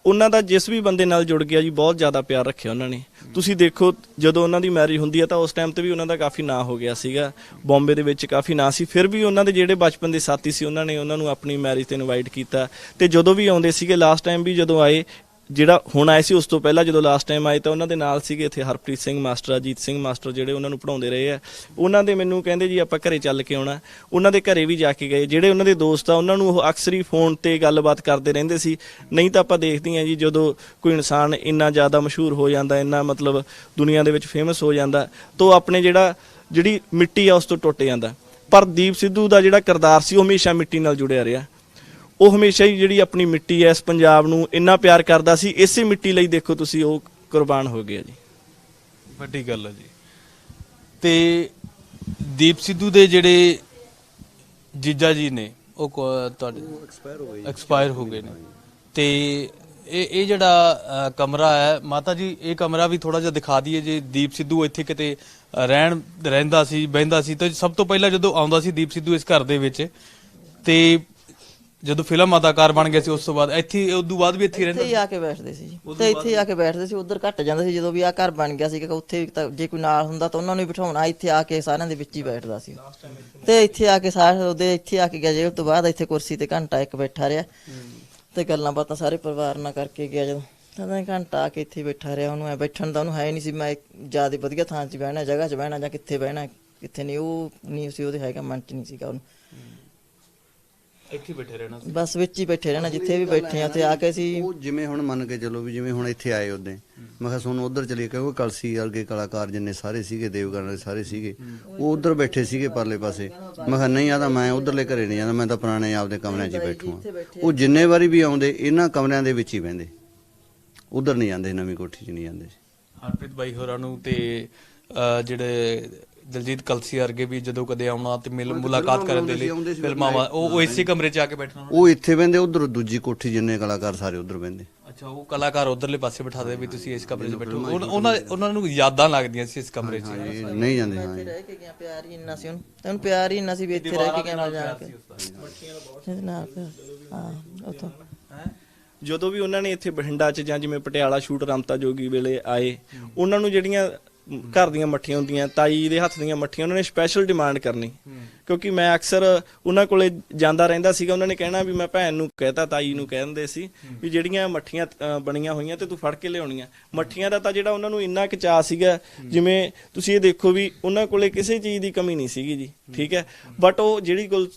[SPEAKER 4] ਉਹਨਾਂ ਦਾ ਜਿਸ ਵੀ ਬੰਦੇ ਨਾਲ ਜੁੜ ਗਿਆ ਜੀ ਬਹੁਤ ਜ਼ਿਆਦਾ ਪਿਆਰ ਰੱਖਿਆ ਉਹਨਾਂ ਨੇ। ਤੁਸੀਂ ਦੇਖੋ ਜਦੋਂ ਉਹਨਾਂ ਦੀ ਮੈਰਿਜ ਹੁੰਦੀ ਹੈ ਤਾਂ ਉਸ ਟਾਈਮ ਤੇ ਵੀ ਉਹਨਾਂ ਦਾ ਕਾਫੀ ਨਾਂ ਹੋ ਗਿਆ ਸੀਗਾ, ਬੰਬੇ ਦੇ ਵਿੱਚ ਕਾਫੀ ਨਾਂ ਸੀ। ਫਿਰ ਵੀ ਉਹਨਾਂ ਦੇ ਜਿਹੜੇ ਬਚਪਨ ਦੇ ਸਾਥੀ ਸੀ ਉਹਨਾਂ ਨੇ ਉਹਨਾਂ ਨੂੰ ਆਪਣੀ ਮੈਰਿਜ ਤੇ ਇਨਵਾਈਟ ਕੀਤਾ। ਤੇ ਜਦੋਂ ਵੀ ਆਉਂਦੇ ਸੀਗੇ, ਲਾਸਟ ਟਾਈਮ ਵੀ ਜਦੋਂ ਆਏ, ਜਿਹੜਾ ਹੁਣ ਆਏ ਸੀ ਉਸ ਤੋਂ ਪਹਿਲਾਂ ਜਦੋਂ ਲਾਸਟ ਟਾਈਮ ਆਏ ਤਾਂ ਉਹਨਾਂ ਦੇ ਨਾਲ ਸੀਗੇ ਇੱਥੇ ਹਰਪ੍ਰੀਤ ਸਿੰਘ ਮਾਸਟਰ, ਅਜੀਤ ਸਿੰਘ ਮਾਸਟਰ, ਜਿਹੜੇ ਉਹਨਾਂ ਨੂੰ ਪੜਾਉਂਦੇ ਰਹੇ ਆ। ਉਹਨਾਂ ਦੇ ਮੈਨੂੰ ਕਹਿੰਦੇ ਜੀ ਆਪਾਂ ਘਰੇ ਚੱਲ ਕੇ ਆਉਣਾ, ਉਹਨਾਂ ਦੇ ਘਰੇ ਵੀ ਜਾ ਕੇ ਗਏ। ਜਿਹੜੇ ਉਹਨਾਂ ਦੇ ਦੋਸਤ ਆ ਉਹਨਾਂ ਨੂੰ ਉਹ ਅਕਸਰ ਹੀ ਫੋਨ ਤੇ ਗੱਲਬਾਤ ਕਰਦੇ ਰਹਿੰਦੇ ਸੀ। ਨਹੀਂ ਤਾਂ ਆਪਾਂ ਦੇਖਦੇ ਹਾਂ ਜੀ ਜਦੋਂ ਕੋਈ ਇਨਸਾਨ ਇੰਨਾ ਜ਼ਿਆਦਾ ਮਸ਼ਹੂਰ ਹੋ ਜਾਂਦਾ, ਇੰਨਾ ਮਤਲਬ ਦੁਨੀਆ ਦੇ ਵਿੱਚ ਫੇਮਸ ਹੋ ਜਾਂਦਾ, ਤਾਂ ਆਪਣੇ ਜਿਹੜੀ ਮਿੱਟੀ ਆ ਉਸ ਤੋਂ ਟੁੱਟ ਜਾਂਦਾ। ਪਰ ਦੀਪ ਸਿੱਧੂ ਦਾ ਜਿਹੜਾ ਕਿਰਦਾਰ ਸੀ ਉਹ ਹਮੇਸ਼ਾ ਮਿੱਟੀ ਨਾਲ ਜੁੜਿਆ ਰਿਹਾ। ਉਹ ਹਮੇਸ਼ਾ ਹੀ ਜਿਹੜੀ ਆਪਣੀ ਮਿੱਟੀ ਹੈ, ਇਸ ਪੰਜਾਬ ਨੂੰ ਇੰਨਾ ਪਿਆਰ ਕਰਦਾ ਸੀ। ਇਸੇ ਮਿੱਟੀ ਲਈ ਦੇਖੋ ਤੁਸੀਂ ਉਹ ਕੁਰਬਾਨ ਹੋ ਗਿਆ ਜੀ।
[SPEAKER 1] ਵੱਡੀ ਗੱਲ ਹੈ ਜੀ। ਤੇ ਦੀਪ ਸਿੱਧੂ ਦੇ ਜਿਹੜੇ ਜੀਜਾ ਜੀ ਨੇ ਉਹ ਤੁਹਾਡੇ ਐਕਸਪਾਇਰ ਹੋ ਗਏ ਨੇ। ਤੇ ਇਹ ਜਿਹੜਾ ਕਮਰਾ ਹੈ ਮਾਤਾ ਜੀ, ਇਹ ਕਮਰਾ ਵੀ ਥੋੜਾ ਜਿਹਾ ਦਿਖਾ ਦਈਏ। ਜੇ ਦੀਪ ਸਿੱਧੂ ਇੱਥੇ ਕਿਤੇ ਰਹਿੰਦਾ ਸੀ, ਬਹਿੰਦਾ ਸੀ, ਤਾਂ ਸਭ ਤੋਂ ਪਹਿਲਾਂ ਜਦੋਂ ਆਉਂਦਾ ਸੀ ਦੀਪ ਸਿੱਧੂ ਇਸ ਘਰ ਦੇ ਵਿੱਚ ਤੇ ਜਦੋਂ ਫਿਲਮ ਅਦਾਕਾਰ ਬਣ ਗਿਆ ਸੀ ਉਸ ਤੋਂ ਬਾਅਦ ਇੱਥੇ ਉਸ ਤੋਂ ਬਾਅਦ ਵੀ ਇੱਥੇ ਹੀ
[SPEAKER 2] ਇੱਥੇ ਹੀ
[SPEAKER 1] ਰਹਿੰਦਾ
[SPEAKER 2] ਆ ਕੇ ਬੈਠਦੇ ਸੀ ਜੀ। ਤੇ ਇੱਥੇ ਹੀ ਆ ਕੇ ਬੈਠਦੇ ਸੀ, ਉਧਰ ਘੱਟ ਜਾਂਦੇ ਸੀ ਜਦੋਂ ਵੀ ਆ ਘਰ ਬਣ ਗਿਆ ਸੀ ਕਿ ਉੱਥੇ ਵੀ ਤਾਂ ਜੇ ਕੋਈ ਨਾਲ ਹੁੰਦਾ ਤਾਂ ਉਹਨਾਂ ਨੂੰ ਹੀ ਬਿਠਾਉਣਾ, ਇੱਥੇ ਆ ਕੇ ਸਾਰਿਆਂ ਦੇ ਵਿੱਚ ਹੀ ਬੈਠਦਾ ਸੀ। ਤੇ ਇੱਥੇ ਆ ਕੇ ਸਾਰੇ ਉਹਦੇ ਇੱਥੇ ਆ ਕੇ ਗਿਆ, ਜੇ ਉਸ ਤੋਂ ਬਾਅਦ ਇੱਥੇ ਕੁਰਸੀ ਤੇ ਘੰਟਾ ਇੱਕ ਬੈਠਾ ਰਿਹਾ ਤੇ ਗੱਲਾਂ ਬਾਤਾਂ ਸਾਰੇ ਪਰਿਵਾਰ ਨਾਲ ਕਰਕੇ ਗਿਆ। ਜਦੋਂ ਤਾਂ ਘੰਟਾ ਆ ਕੇ ਇੱਥੇ ਬੈਠਾ ਰਿਹਾ, ਉਹਨੂੰ ਐ ਬੈਠਣ ਦਾ ਉਹਨੂੰ ਹੈ ਨਹੀਂ ਸੀ ਮੈਂ ਜਿਆਦਾ ਵਧੀਆ ਥਾਂ 'ਚ ਬਹਿਣਾ, ਜਗ੍ਹਾ 'ਚ ਬਹਿਣਾ ਜਾਂ ਕਿੱਥੇ ਬਹਿਣਾ ਕਿੱਥੇ ਨਹੀਂ, ਉਹ ਨਹੀਂ ਸੀ ਉਹਦੇ ਹੈਗਾ, ਮਨ 'ਚ ਨਹੀਂ ਸੀਗਾ ਉਹਨੂੰ।
[SPEAKER 1] ਇੱਥੇ ਬੈਠੇ ਰਹਿਣਾ
[SPEAKER 2] ਬਸ ਵਿੱਚ ਹੀ ਬੈਠੇ ਰਹਿਣਾ, ਜਿੱਥੇ ਵੀ ਬੈਠੇ ਆ ਤੇ ਆ ਕੇ ਅਸੀਂ
[SPEAKER 5] ਉਹ ਜਿਵੇਂ ਹੁਣ ਮੰਨ ਕੇ ਚੱਲੋ ਵੀ ਜਿਵੇਂ ਹੁਣ ਇੱਥੇ ਆਏ ਉਦੋਂ ਮੈਂ ਕਿਹਾ ਤੁਹਾਨੂੰ ਉਧਰ ਚਲੇ, ਕਿਉਂਕਿ ਕਲਸੀ ਵਰਗੇ ਕਲਾਕਾਰ ਜਿੰਨੇ ਸਾਰੇ ਸੀਗੇ ਦੇਵਗਨ ਵਾਲੇ ਸਾਰੇ ਸੀਗੇ, ਉਹ ਉਧਰ ਬੈਠੇ ਸੀਗੇ ਪਰਲੇ ਪਾਸੇ। ਮੈਂ ਕਿਹਾ ਨਹੀਂ ਆ ਤਾਂ ਮੈਂ ਉਧਰਲੇ ਘਰੇ ਨਹੀਂ ਜਾਂਦਾ, ਮੈਂ ਤਾਂ ਪੁਰਾਣੇ ਆਪਦੇ ਕਮਰਿਆਂ 'ਚ ਹੀ ਬੈਠੂਆਂ। ਉਹ ਜਿੰਨੇ ਵਾਰੀ ਵੀ ਆਉਂਦੇ ਇਹਨਾਂ ਕਮਰਿਆਂ ਦੇ ਵਿੱਚ ਹੀ ਬਹਿੰਦੇ, ਉਧਰ ਨਹੀਂ ਜਾਂਦੇ, ਨਵੀਂ ਕੋਠੀ 'ਚ ਨਹੀਂ ਜਾਂਦੇ ਸੀ।
[SPEAKER 1] ਹਰਪ੍ਰੀਤ ਬਾਈ ਹੋਰਾਂ ਨੂੰ ਤੇ ਜਿਹੜੇ ਦਲਜੀਤ ਕਲਸੀ ਵਰਗੇ ਵੀ ਜਦੋਂ ਕਦੇ ਆਉਣਾ ਤੇ ਮੁਲਾਕਾਤ ਕਰਨ ਦੇ ਲਈ ਫਿਲਮਾਂ ਉਹ ਇਸੇ ਕਮਰੇ 'ਚ ਆ ਕੇ ਬੈਠਣਾ।
[SPEAKER 5] ਉਹ ਇੱਥੇ ਬਹਿੰਦੇ, ਉਧਰ ਦੂਜੀ ਕੋਠੀ ਜਿੰਨੇ ਕਲਾਕਾਰ ਸਾਰੇ ਉਧਰ ਬਹਿੰਦੇ।
[SPEAKER 1] ਅੱਛਾ, ਉਹ ਕਲਾਕਾਰ ਉਧਰਲੇ ਪਾਸੇ ਬਿਠਾਦੇ ਵੀ ਤੁਸੀਂ ਇਸ ਕਮਰੇ 'ਚ ਬੈਠੋ, ਉਹਨਾਂ ਨੂੰ ਯਾਦਾਂ ਲੱਗਦੀਆਂ ਸੀ ਇਸ ਕਮਰੇ 'ਚ।
[SPEAKER 5] ਨਹੀਂ ਜਾਂਦੇ। ਹਾਂ
[SPEAKER 2] ਰਹਿ ਕੇ ਗਿਆ, ਪਿਆਰ ਹੀ ਇੰਨਾ ਸੀ ਉਹਨੂੰ, ਤੈਨੂੰ ਪਿਆਰ ਹੀ ਇੰਨਾ ਸੀ ਵੀ ਇੱਥੇ ਰਹਿ ਕੇ ਗਿਆ ਮੈਂ ਜਾ ਕੇ ਹਾਂ ਉੱਥੋਂ।
[SPEAKER 4] ਜਦੋਂ ਵੀ ਉਹਨਾਂ ਨੇ ਇੱਥੇ ਬਠਿੰਡਾ 'ਚ ਜਾਂ ਜਿਵੇਂ ਪਟਿਆਲਾ ਸ਼ੂਟ ਰਮਤਾ ਜੋਗੀ ਵੇਲੇ ਆਏ, ਉਹਨਾਂ ਨੂੰ ਜਿਹੜੀਆਂ ਘਰ ਦੀਆਂ ਮੱਠੀਆਂ ਹੁੰਦੀਆਂ, ਤਾਈ ਦੇ ਹੱਥ ਦੀਆਂ ਮੱਠੀਆਂ, ਉਹਨਾਂ ਨੇ ਸਪੈਸ਼ਲ ਡਿਮਾਂਡ ਕਰਨੀ। ਕਿਉਂਕਿ ਮੈਂ ਅਕਸਰ ਉਹਨਾਂ ਕੋਲੇ ਜਾਂਦਾ ਰਹਿੰਦਾ ਸੀਗਾ, ਉਹਨਾਂ ਨੇ ਕਹਿਣਾ ਵੀ ਮੈਂ ਭੈਣ ਨੂੰ ਕਹਿਤਾ, ਤਾਈ ਨੂੰ ਕਹਿ ਦਿੰਦੇ ਸੀ ਵੀ ਜਿਹੜੀਆਂ ਮੱਠੀਆਂ ਬਣੀਆਂ ਹੋਈਆਂ ਤੇ ਤੂੰ ਫੜ ਕੇ ਲਿਆਉਣੀਆਂ। ਮੱਠੀਆਂ ਦਾ ਤਾਂ ਜਿਹੜਾ ਉਹਨਾਂ ਨੂੰ ਇੰਨਾ ਕੁ ਚਾਅ ਸੀਗਾ, ਜਿਵੇਂ ਤੁਸੀਂ ਇਹ ਦੇਖੋ ਵੀ ਉਹਨਾਂ ਕੋਲੇ ਕਿਸੇ ਚੀਜ਼ ਦੀ ਕਮੀ ਨਹੀਂ ਸੀਗੀ ਜੀ, ਠੀਕ ਹੈ। ਬਟ ਉਹ ਜਿਹੜੀ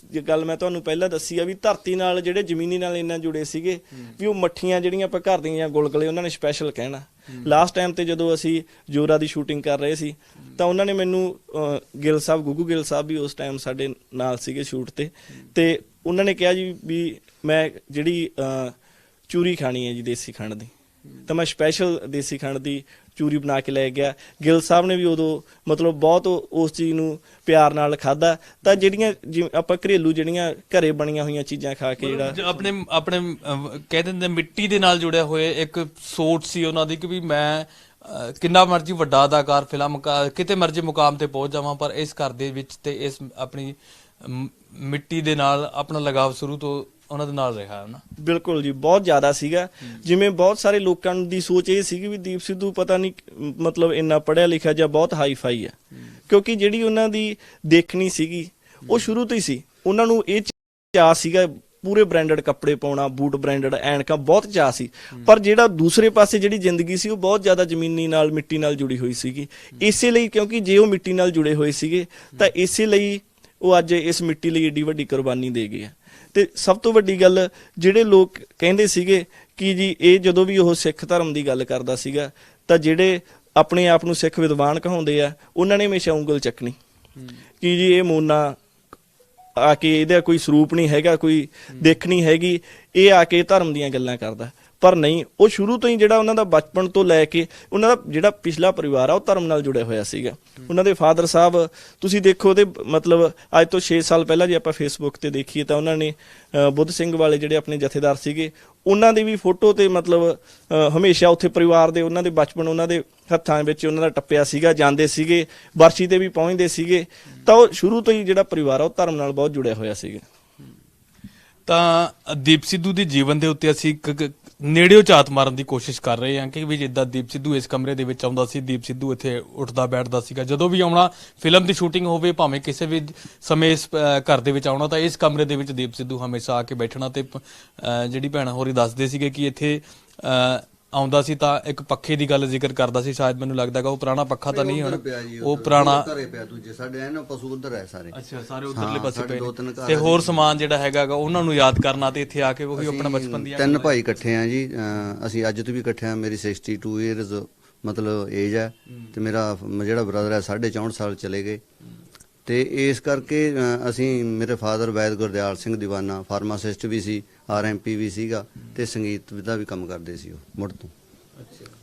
[SPEAKER 4] ਗੱਲ ਮੈਂ ਤੁਹਾਨੂੰ ਪਹਿਲਾਂ ਦੱਸੀ ਆ ਵੀ ਧਰਤੀ ਨਾਲ ਜਿਹੜੇ ਜ਼ਮੀਨੀ ਨਾਲ ਇੰਨਾ ਜੁੜੇ ਸੀਗੇ ਵੀ ਉਹ ਮੱਠੀਆਂ ਜਿਹੜੀਆਂ ਆਪਾਂ ਘਰ ਦੀਆਂ ਗੁਲਗੁਲੇ ਉਹਨਾਂ ਨੇ ਸਪੈਸ਼ਲ ਕਹਿਣਾ। ਲਾਸਟ ਟਾਈਮ ਤੇ ਜਦੋਂ ਅਸੀਂ ਜੋਰਾ ਦੀ ਸ਼ੂਟਿੰਗ ਕਰ ਰਹੇ ਸੀ ਤਾਂ ਉਹਨਾਂ ਨੇ ਮੈਨੂੰ ਗਿੱਲ ਸਾਹਿਬ, ਗੁੱਗੂ ਗਿੱਲ ਸਾਹਿਬ ਵੀ ਉਸ ਟਾਈਮ ਸਾਡੇ ਨਾਲ ਸੀਗੇ ਸ਼ੂਟ ਤੇ ਉਹਨਾਂ ਨੇ ਕਿਹਾ ਜੀ ਵੀ ਮੈਂ ਜਿਹੜੀ ਚੂਰੀ ਖਾਣੀ ਹੈ ਜੀ ਦੇਸੀ ਖੰਡ ਦੀ, ਤਾਂ ਮੈਂ ਸਪੈਸ਼ਲ ਦੇਸੀ ਖੰਡ ਦੀ ਚੂਰੀ ਬਣਾ ਕੇ ਲੈ ਗਿਆ। ਗਿੱਲ ਸਾਹਿਬ ਨੇ ਵੀ ਉਦੋਂ ਮਤਲਬ ਬਹੁਤ ਉਸ ਚੀਜ਼ ਨੂੰ ਪਿਆਰ ਨਾਲ ਖਾਧਾ। ਤਾਂ ਜਿਹੜੀਆਂ ਜਿਵੇਂ ਆਪਾਂ ਘਰੇਲੂ ਜਿਹੜੀਆਂ ਘਰੇ ਬਣੀਆਂ ਹੋਈਆਂ ਚੀਜ਼ਾਂ ਖਾ ਕੇ ਜਿਹੜਾ
[SPEAKER 1] ਆਪਣੇ ਕਹਿ ਦਿੰਦੇ ਮਿੱਟੀ ਦੇ ਨਾਲ ਜੁੜਿਆ ਹੋਇਆ ਇੱਕ ਸੋਚ ਸੀ ਉਹਨਾਂ ਦੀ ਕਿ ਵੀ ਮੈਂ ਕਿੰਨਾ ਮਰਜ਼ੀ ਵੱਡਾ ਅਦਾਕਾਰ ਫਿਲਮ ਕਿਤੇ ਮਰਜ਼ੀ ਮੁਕਾਮ ਤੇ ਪਹੁੰਚ ਜਾਵਾਂ, ਪਰ ਇਸ ਘਰ ਦੇ ਵਿੱਚ ਤੇ ਇਸ ਆਪਣੀ ਮਿੱਟੀ ਦੇ ਨਾਲ ਆਪਣਾ ਲਗਾਵ ਸ਼ੁਰੂ ਤੋਂ ਉਹਨਾਂ ਦੇ ਨਾਲ ਰਿਹਾ ਹੈ ਨਾ।
[SPEAKER 4] ਬਿਲਕੁਲ ਜੀ, ਬਹੁਤ ਜ਼ਿਆਦਾ ਸੀਗਾ। ਜਿਵੇਂ ਬਹੁਤ ਸਾਰੇ ਲੋਕਾਂ ਦੀ ਸੋਚ ਇਹ ਸੀਗੀ ਵੀ ਦੀਪ ਸਿੱਧੂ ਪਤਾ ਨਹੀਂ ਮਤਲਬ ਇੰਨਾ ਪੜ੍ਹਿਆ ਲਿਖਿਆ ਜਾਂ ਬਹੁਤ ਹਾਈ ਫਾਈ ਆ, ਕਿਉਂਕਿ ਜਿਹੜੀ ਉਹਨਾਂ ਦੀ ਦੇਖਣੀ ਸੀਗੀ ਉਹ ਸ਼ੁਰੂ ਤੋਂ ਹੀ ਸੀ। ਉਹਨਾਂ ਨੂੰ ਇਹ ਚਾਅ ਸੀਗਾ ਪੂਰੇ ਬ੍ਰਾਂਡਡ ਕੱਪੜੇ ਪਾਉਣਾ, ਬੂਟ ਬ੍ਰਾਂਡਡ, ਐਨਕਾਂ, ਬਹੁਤ ਚਾਅ ਸੀ। ਪਰ ਜਿਹੜਾ ਦੂਸਰੇ ਪਾਸੇ ਜਿਹੜੀ ਜ਼ਿੰਦਗੀ ਸੀ ਉਹ ਬਹੁਤ ਜ਼ਿਆਦਾ ਜ਼ਮੀਨੀ ਨਾਲ, ਮਿੱਟੀ ਨਾਲ ਜੁੜੀ ਹੋਈ ਸੀਗੀ। ਇਸੇ ਲਈ, ਕਿਉਂਕਿ ਜੇ ਉਹ ਮਿੱਟੀ ਨਾਲ ਜੁੜੇ ਹੋਏ ਸੀਗੇ ਤਾਂ ਇਸੇ ਲਈ ਉਹ ਅੱਜ ਇਸ ਮਿੱਟੀ ਲਈ ਏਡੀ ਵੱਡੀ ਕੁਰਬਾਨੀ ਦੇ ਗਏ ਆ। ਤੇ ਸਭ ਤੋਂ ਵੱਡੀ ਗੱਲ, ਜਿਹੜੇ ਲੋਕ ਕਹਿੰਦੇ ਸੀਗੇ ਕਿ ਜੀ ਇਹ ਜਦੋਂ ਵੀ ਉਹ ਸਿੱਖ ਧਰਮ ਦੀ ਗੱਲ ਕਰਦਾ ਸੀਗਾ ਤਾਂ ਜਿਹੜੇ ਆਪਣੇ ਆਪ ਨੂੰ ਸਿੱਖ ਵਿਦਵਾਨ ਕਹਾਉਂਦੇ ਆ ਉਹਨਾਂ ਨੇ ਹਮੇਸ਼ਾ ਉਂਗਲ ਚੱਕਣੀ ਕਿ ਜੀ ਇਹ ਮੋਨਾ ਆ ਕੇ ਇਹਦਾ ਕੋਈ ਸਰੂਪ ਨਹੀਂ ਹੈਗਾ, ਕੋਈ ਦਿੱਖ ਨਹੀਂ ਹੈਗੀ, ਇਹ ਆ ਕੇ ਧਰਮ ਦੀਆਂ ਗੱਲਾਂ ਕਰਦਾ। ਪਰ ਨਹੀਂ, ਉਹ ਸ਼ੁਰੂ ਤੋਂ ਹੀ ਜਿਹੜਾ ਉਹਨਾਂ ਦਾ ਬਚਪਨ ਤੋਂ ਲੈ ਕੇ ਉਹਨਾਂ ਦਾ ਜਿਹੜਾ ਪਿਛਲਾ ਪਰਿਵਾਰ ਆ ਉਹ ਧਰਮ ਨਾਲ ਜੁੜਿਆ ਹੋਇਆ ਸੀਗਾ। ਉਹਨਾਂ ਦੇ ਫਾਦਰ ਸਾਹਿਬ ਤੁਸੀਂ ਦੇਖੋ, ਉਹਦੇ ਮਤਲਬ ਅੱਜ ਤੋਂ 6 ਸਾਲ ਪਹਿਲਾਂ ਜੇ ਆਪਾਂ ਫੇਸਬੁੱਕ ਤੇ ਦੇਖੀਏ ਤਾਂ ਉਹਨਾਂ ਨੇ ਬੁੱਧ ਸਿੰਘ ਵਾਲੇ ਜਿਹੜੇ ਆਪਣੇ ਜਥੇਦਾਰ ਸੀਗੇ ਉਹਨਾਂ ਦੀ ਵੀ ਫੋਟੋ ਤੇ ਮਤਲਬ ਹਮੇਸ਼ਾ ਉੱਥੇ ਪਰਿਵਾਰ ਦੇ ਉਹਨਾਂ ਦੇ ਬਚਪਨ ਉਹਨਾਂ ਦੇ ਹੱਥਾਂ ਵਿੱਚ ਉਹਨਾਂ ਦਾ ਟੱਪਿਆ ਸੀਗਾ, ਜਾਂਦੇ ਸੀਗੇ, ਵਰਸ਼ੀ ਤੇ ਵੀ ਪਹੁੰਚਦੇ ਸੀਗੇ। ਤਾਂ ਉਹ ਸ਼ੁਰੂ ਤੋਂ ਹੀ ਜਿਹੜਾ ਪਰਿਵਾਰ ਆ ਉਹ ਧਰਮ ਨਾਲ ਬਹੁਤ ਜੁੜਿਆ ਹੋਇਆ ਸੀਗਾ।
[SPEAKER 1] ਤਾਂ ਦੀਪ ਸਿੱਧੂ ਦੇ ਜੀਵਨ ਦੇ ਉੱਤੇ ਅਸੀਂ ਨੇੜਿਓਂ ਝਾਤ ਮਾਰਨ ਦੀ ਕੋਸ਼ਿਸ਼ ਕਰ ਰਹੇ ਹਾਂ ਕਿ ਵੀ ਜਿੱਦਾਂ ਦੀਪ ਸਿੱਧੂ ਇਸ ਕਮਰੇ ਦੇ ਵਿੱਚ ਆਉਂਦਾ ਸੀ, ਦੀਪ ਸਿੱਧੂ ਇੱਥੇ ਉੱਠਦਾ ਬੈਠਦਾ ਸੀਗਾ। ਜਦੋਂ ਵੀ ਆਉਣਾ, ਫਿਲਮ ਦੀ ਸ਼ੂਟਿੰਗ ਹੋਵੇ, ਭਾਵੇਂ ਕਿਸੇ ਵੀ ਸਮੇਂ ਇਸ ਘਰ ਦੇ ਵਿੱਚ ਆਉਣਾ, ਤਾਂ ਇਸ ਕਮਰੇ ਦੇ ਵਿੱਚ ਦੀਪ ਸਿੱਧੂ ਹਮੇਸ਼ਾ ਆ ਕੇ ਬੈਠਣਾ। ਤੇ ਜਿਹੜੀ ਭੈਣਾਂ ਹੋਰੀ ਦੱਸਦੇ ਸੀਗੇ ਕਿ ਇੱਥੇ ਆਉਂਦਾ ਸੀ ਤਾਂ ਇੱਕ ਪੱਖੇ ਦੀ ਗੱਲ ਜ਼ਿਕਰ ਕਰਦਾ ਸੀ, ਸ਼ਾਇਦ ਮੈਨੂੰ ਲੱਗਦਾ ਉਹ ਪੁਰਾਣਾ ਪੱਖਾ ਤਾਂ ਨਹੀਂ ਹੋਣਾ, ਉਹ ਪੁਰਾਣਾ
[SPEAKER 5] ਘਰੇ ਪਿਆ ਦੂਜੇ ਸਾਡੇ ਐ ਨਾ ਪਸ਼ੂ ਉਧਰ ਹੈ ਸਾਰੇ।
[SPEAKER 1] ਅੱਛਾ, ਸਾਰੇ ਉਧਰਲੇ ਪਾਸੇ ਪਏ ਤੇ ਹੋਰ ਸਮਾਨ ਜਿਹੜਾ ਹੈਗਾ ਉਹਨਾਂ ਨੂੰ ਯਾਦ ਕਰਨਾ ਤੇ ਇੱਥੇ ਆ ਕੇ ਉਹੀ ਆਪਣਾ ਬਚਪਨ ਦੀਆਂ
[SPEAKER 5] 3 ਭਾਈ ਇਕੱਠੇ ਆ ਜੀ। ਅਸੀਂ ਅੱਜ ਤੋਂ ਵੀ ਇਕੱਠੇ ਆ। ਮੇਰੀ 62 ਇਅਰਸ ਮਤਲਬ ਏਜ ਹੈ ਤੇ ਮੇਰਾ ਜਿਹੜਾ ਬ੍ਰਦਰ ਹੈ 64 ਸਾਲ ਚਲੇ ਗਏ। ਤੇ ਇਸ ਕਰਕੇ ਅਸੀਂ, ਮੇਰੇ ਫਾਦਰ ਵੈਦ ਗੁਰਦਿਆਲ ਸਿੰਘ ਦੀਵਾਨਾ ਫਾਰਮਾਸਿਸਟ ਵੀ ਸੀ, RMP ਵੀ ਸੀਗਾ ਤੇ ਸੰਗੀਤ ਦਾ ਵੀ ਕੰਮ ਕਰਦੇ ਸੀ ਉਹ ਮੁੜ ਤੋਂ।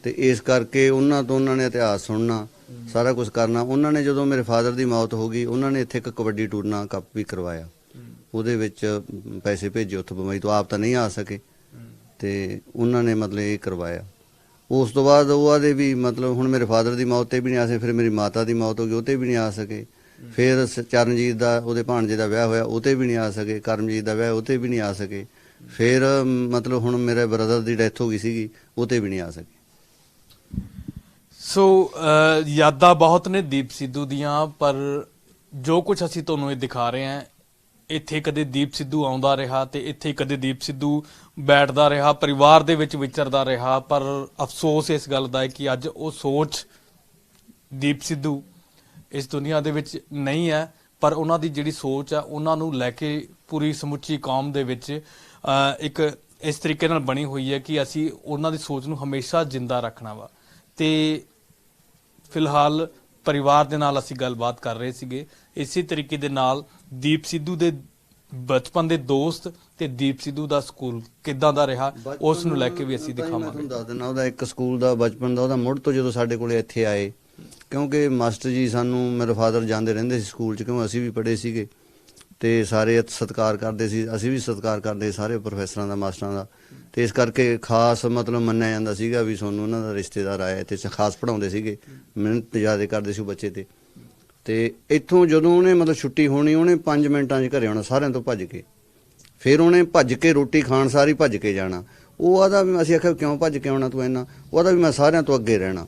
[SPEAKER 5] ਤੇ ਇਸ ਕਰਕੇ ਉਹਨਾਂ ਤੋਂ ਉਹਨਾਂ ਨੇ ਇਤਿਹਾਸ ਸੁਣਨਾ, ਸਾਰਾ ਕੁਝ ਕਰਨਾ। ਉਹਨਾਂ ਨੇ ਜਦੋਂ ਮੇਰੇ ਫਾਦਰ ਦੀ ਮੌਤ ਹੋ ਗਈ, ਉਹਨਾਂ ਨੇ ਇੱਥੇ ਇੱਕ ਕਬੱਡੀ ਟੂਰਨਾ ਕੱਪ ਵੀ ਕਰਵਾਇਆ, ਉਹਦੇ ਵਿੱਚ ਪੈਸੇ ਭੇਜੇ ਉੱਥੋਂ ਬੰਬਈ ਤੋਂ, ਆਪ ਤਾਂ ਨਹੀਂ ਆ ਸਕੇ ਤੇ ਉਹਨਾਂ ਨੇ ਮਤਲਬ ਇਹ ਕਰਵਾਇਆ। ਉਸ ਤੋਂ ਬਾਅਦ ਉਹ ਆਦੇ ਵੀ ਮਤਲਬ ਹੁਣ ਮੇਰੇ ਫਾਦਰ ਦੀ ਮੌਤ ਤੇ ਵੀ ਨਹੀਂ ਆ ਸਕੇ, ਫਿਰ ਮੇਰੀ ਮਾਤਾ ਦੀ ਮੌਤ ਹੋ ਗਈ, ਉਹ ਤੇ ਵੀ ਨਹੀਂ ਆ ਸਕੇ। ਫਿਰ ਚਰਨਜੀਤ ਦਾ ਉਹਦੇ ਭਾਣਜੇ ਦਾ ਵਿਆਹ ਹੋਇਆ, ਉਹ 'ਤੇ ਵੀ ਨਹੀਂ ਆ ਸਕੇ। ਕਰਮਜੀਤ ਦਾ ਵਿਆਹ, ਉਹ 'ਤੇ ਵੀ ਨਹੀਂ ਆ ਸਕੇ। ਫਿਰ ਮਤਲਬ ਹੁਣ ਮੇਰੇ ਬ੍ਰਦਰ ਦੀ ਡੈਥ ਹੋ ਗਈ ਸੀਗੀ, ਉਹ 'ਤੇ ਵੀ ਨਹੀਂ ਆ ਸਕੇ।
[SPEAKER 1] ਸੋ ਯਾਦਾਂ ਬਹੁਤ ਨੇ ਦੀਪ ਸਿੱਧੂ ਦੀਆਂ, ਪਰ ਜੋ ਕੁਝ ਅਸੀਂ ਤੁਹਾਨੂੰ ਇਹ ਦਿਖਾ ਰਹੇ ਹਾਂ, ਇੱਥੇ ਕਦੇ ਦੀਪ ਸਿੱਧੂ ਆਉਂਦਾ ਰਿਹਾ ਤੇ ਇੱਥੇ ਕਦੇ ਦੀਪ ਸਿੱਧੂ ਬੈਠਦਾ ਰਿਹਾ, ਪਰਿਵਾਰ ਦੇ ਵਿੱਚ ਵਿਚਰਦਾ ਰਿਹਾ। ਪਰ ਅਫਸੋਸ ਇਸ ਗੱਲ ਦਾ ਹੈ ਕਿ ਅੱਜ ਉਹ ਸੋਚ ਦੀਪ ਸਿੱਧੂ ਇਸ ਦੁਨੀਆ ਦੇ ਵਿੱਚ ਨਹੀਂ ਹੈ, ਪਰ ਉਹਨਾਂ ਦੀ ਜਿਹੜੀ ਸੋਚ ਹੈ ਉਹਨਾਂ ਨੂੰ ਲੈ ਕੇ ਪੂਰੀ ਸਮੁੱਚੀ ਕੌਮ ਦੇ ਵਿੱਚ ਇੱਕ ਇਸ ਤਰੀਕੇ ਨਾਲ ਬਣੀ ਹੋਈ ਹੈ ਕਿ ਅਸੀਂ ਉਹਨਾਂ ਦੀ ਸੋਚ ਨੂੰ ਹਮੇਸ਼ਾ ਜਿੰਦਾ ਰੱਖਣਾ ਵਾ। ਤੇ ਫਿਲਹਾਲ ਪਰਿਵਾਰ ਦੇ ਨਾਲ ਅਸੀਂ ਗੱਲਬਾਤ ਕਰ ਰਹੇ ਸੀਗੇ, ਇਸੇ ਤਰੀਕੇ ਦੇ ਨਾਲ ਦੀਪ ਸਿੱਧੂ ਦੇ ਬਚਪਨ ਦੇ ਦੋਸਤ ਤੇ ਦੀਪ ਸਿੱਧੂ ਦਾ ਸਕੂਲ ਕਿੱਦਾਂ ਦਾ ਰਿਹਾ ਉਸ ਨੂੰ ਲੈ ਕੇ ਵੀ ਅਸੀਂ
[SPEAKER 5] ਮੈਂ
[SPEAKER 1] ਦਿਖਾਵਾਂਗੇ।
[SPEAKER 5] ਤੁਹਾਨੂੰ ਦੱਸ ਦਿੰਦਾ, ਉਹਦਾ ਇੱਕ ਸਕੂਲ ਦਾ ਬਚਪਨ ਦਾ, ਉਹਦਾ ਮੁੱਢ ਤੋਂ ਜਦੋਂ ਸਾਡੇ ਕੋਲੇ ਇੱਥੇ ਆਏ, ਕਿਉਂਕਿ ਮਾਸਟਰ ਜੀ ਸਾਨੂੰ, ਮੇਰੇ ਫਾਦਰ ਜਾਂਦੇ ਰਹਿੰਦੇ ਸੀ ਸਕੂਲ 'ਚ, ਕਿਉਂ ਅਸੀਂ ਵੀ ਪੜ੍ਹੇ ਸੀਗੇ ਤੇ ਸਾਰੇ ਸਤਿਕਾਰ ਕਰਦੇ ਸੀ, ਅਸੀਂ ਵੀ ਸਤਿਕਾਰ ਕਰਦੇ ਸਾਰੇ ਪ੍ਰੋਫੈਸਰਾਂ ਦਾ, ਮਾਸਟਰਾਂ ਦਾ। ਤੇ ਇਸ ਕਰਕੇ ਖਾਸ ਮਤਲਬ ਮੰਨਿਆ ਜਾਂਦਾ ਸੀਗਾ ਵੀ ਤੁਹਾਨੂੰ ਉਹਨਾਂ ਦਾ ਰਿਸ਼ਤੇਦਾਰ ਆਇਆ ਤੇ ਖਾਸ ਪੜ੍ਹਾਉਂਦੇ ਸੀਗੇ, ਮਿਹਨਤ ਜ਼ਿਆਦਾ ਕਰਦੇ ਸੀ ਬੱਚੇ ਤੇ ਇੱਥੋਂ ਜਦੋਂ ਉਹਨੇ ਮਤਲਬ ਛੁੱਟੀ ਹੋਣੀ, ਉਹਨੇ 5 ਮਿੰਟਾਂ 'ਚ ਘਰੇ ਆਉਣਾ ਸਾਰਿਆਂ ਤੋਂ ਭੱਜ ਕੇ। ਫਿਰ ਉਹਨੇ ਭੱਜ ਕੇ ਰੋਟੀ ਖਾਣ ਸਾਰੀ ਭੱਜ ਕੇ ਜਾਣਾ। ਉਹ ਆਦਾ ਵੀ, ਅਸੀਂ ਆਖਿਆ ਕਿਉਂ ਭੱਜ ਕੇ ਆਉਣਾ ਤੂੰ ਇੰਨਾ? ਉਹਦਾ ਵੀ ਮੈਂ ਸਾਰਿਆਂ ਤੋਂ ਅੱਗੇ ਰਹਿਣਾ।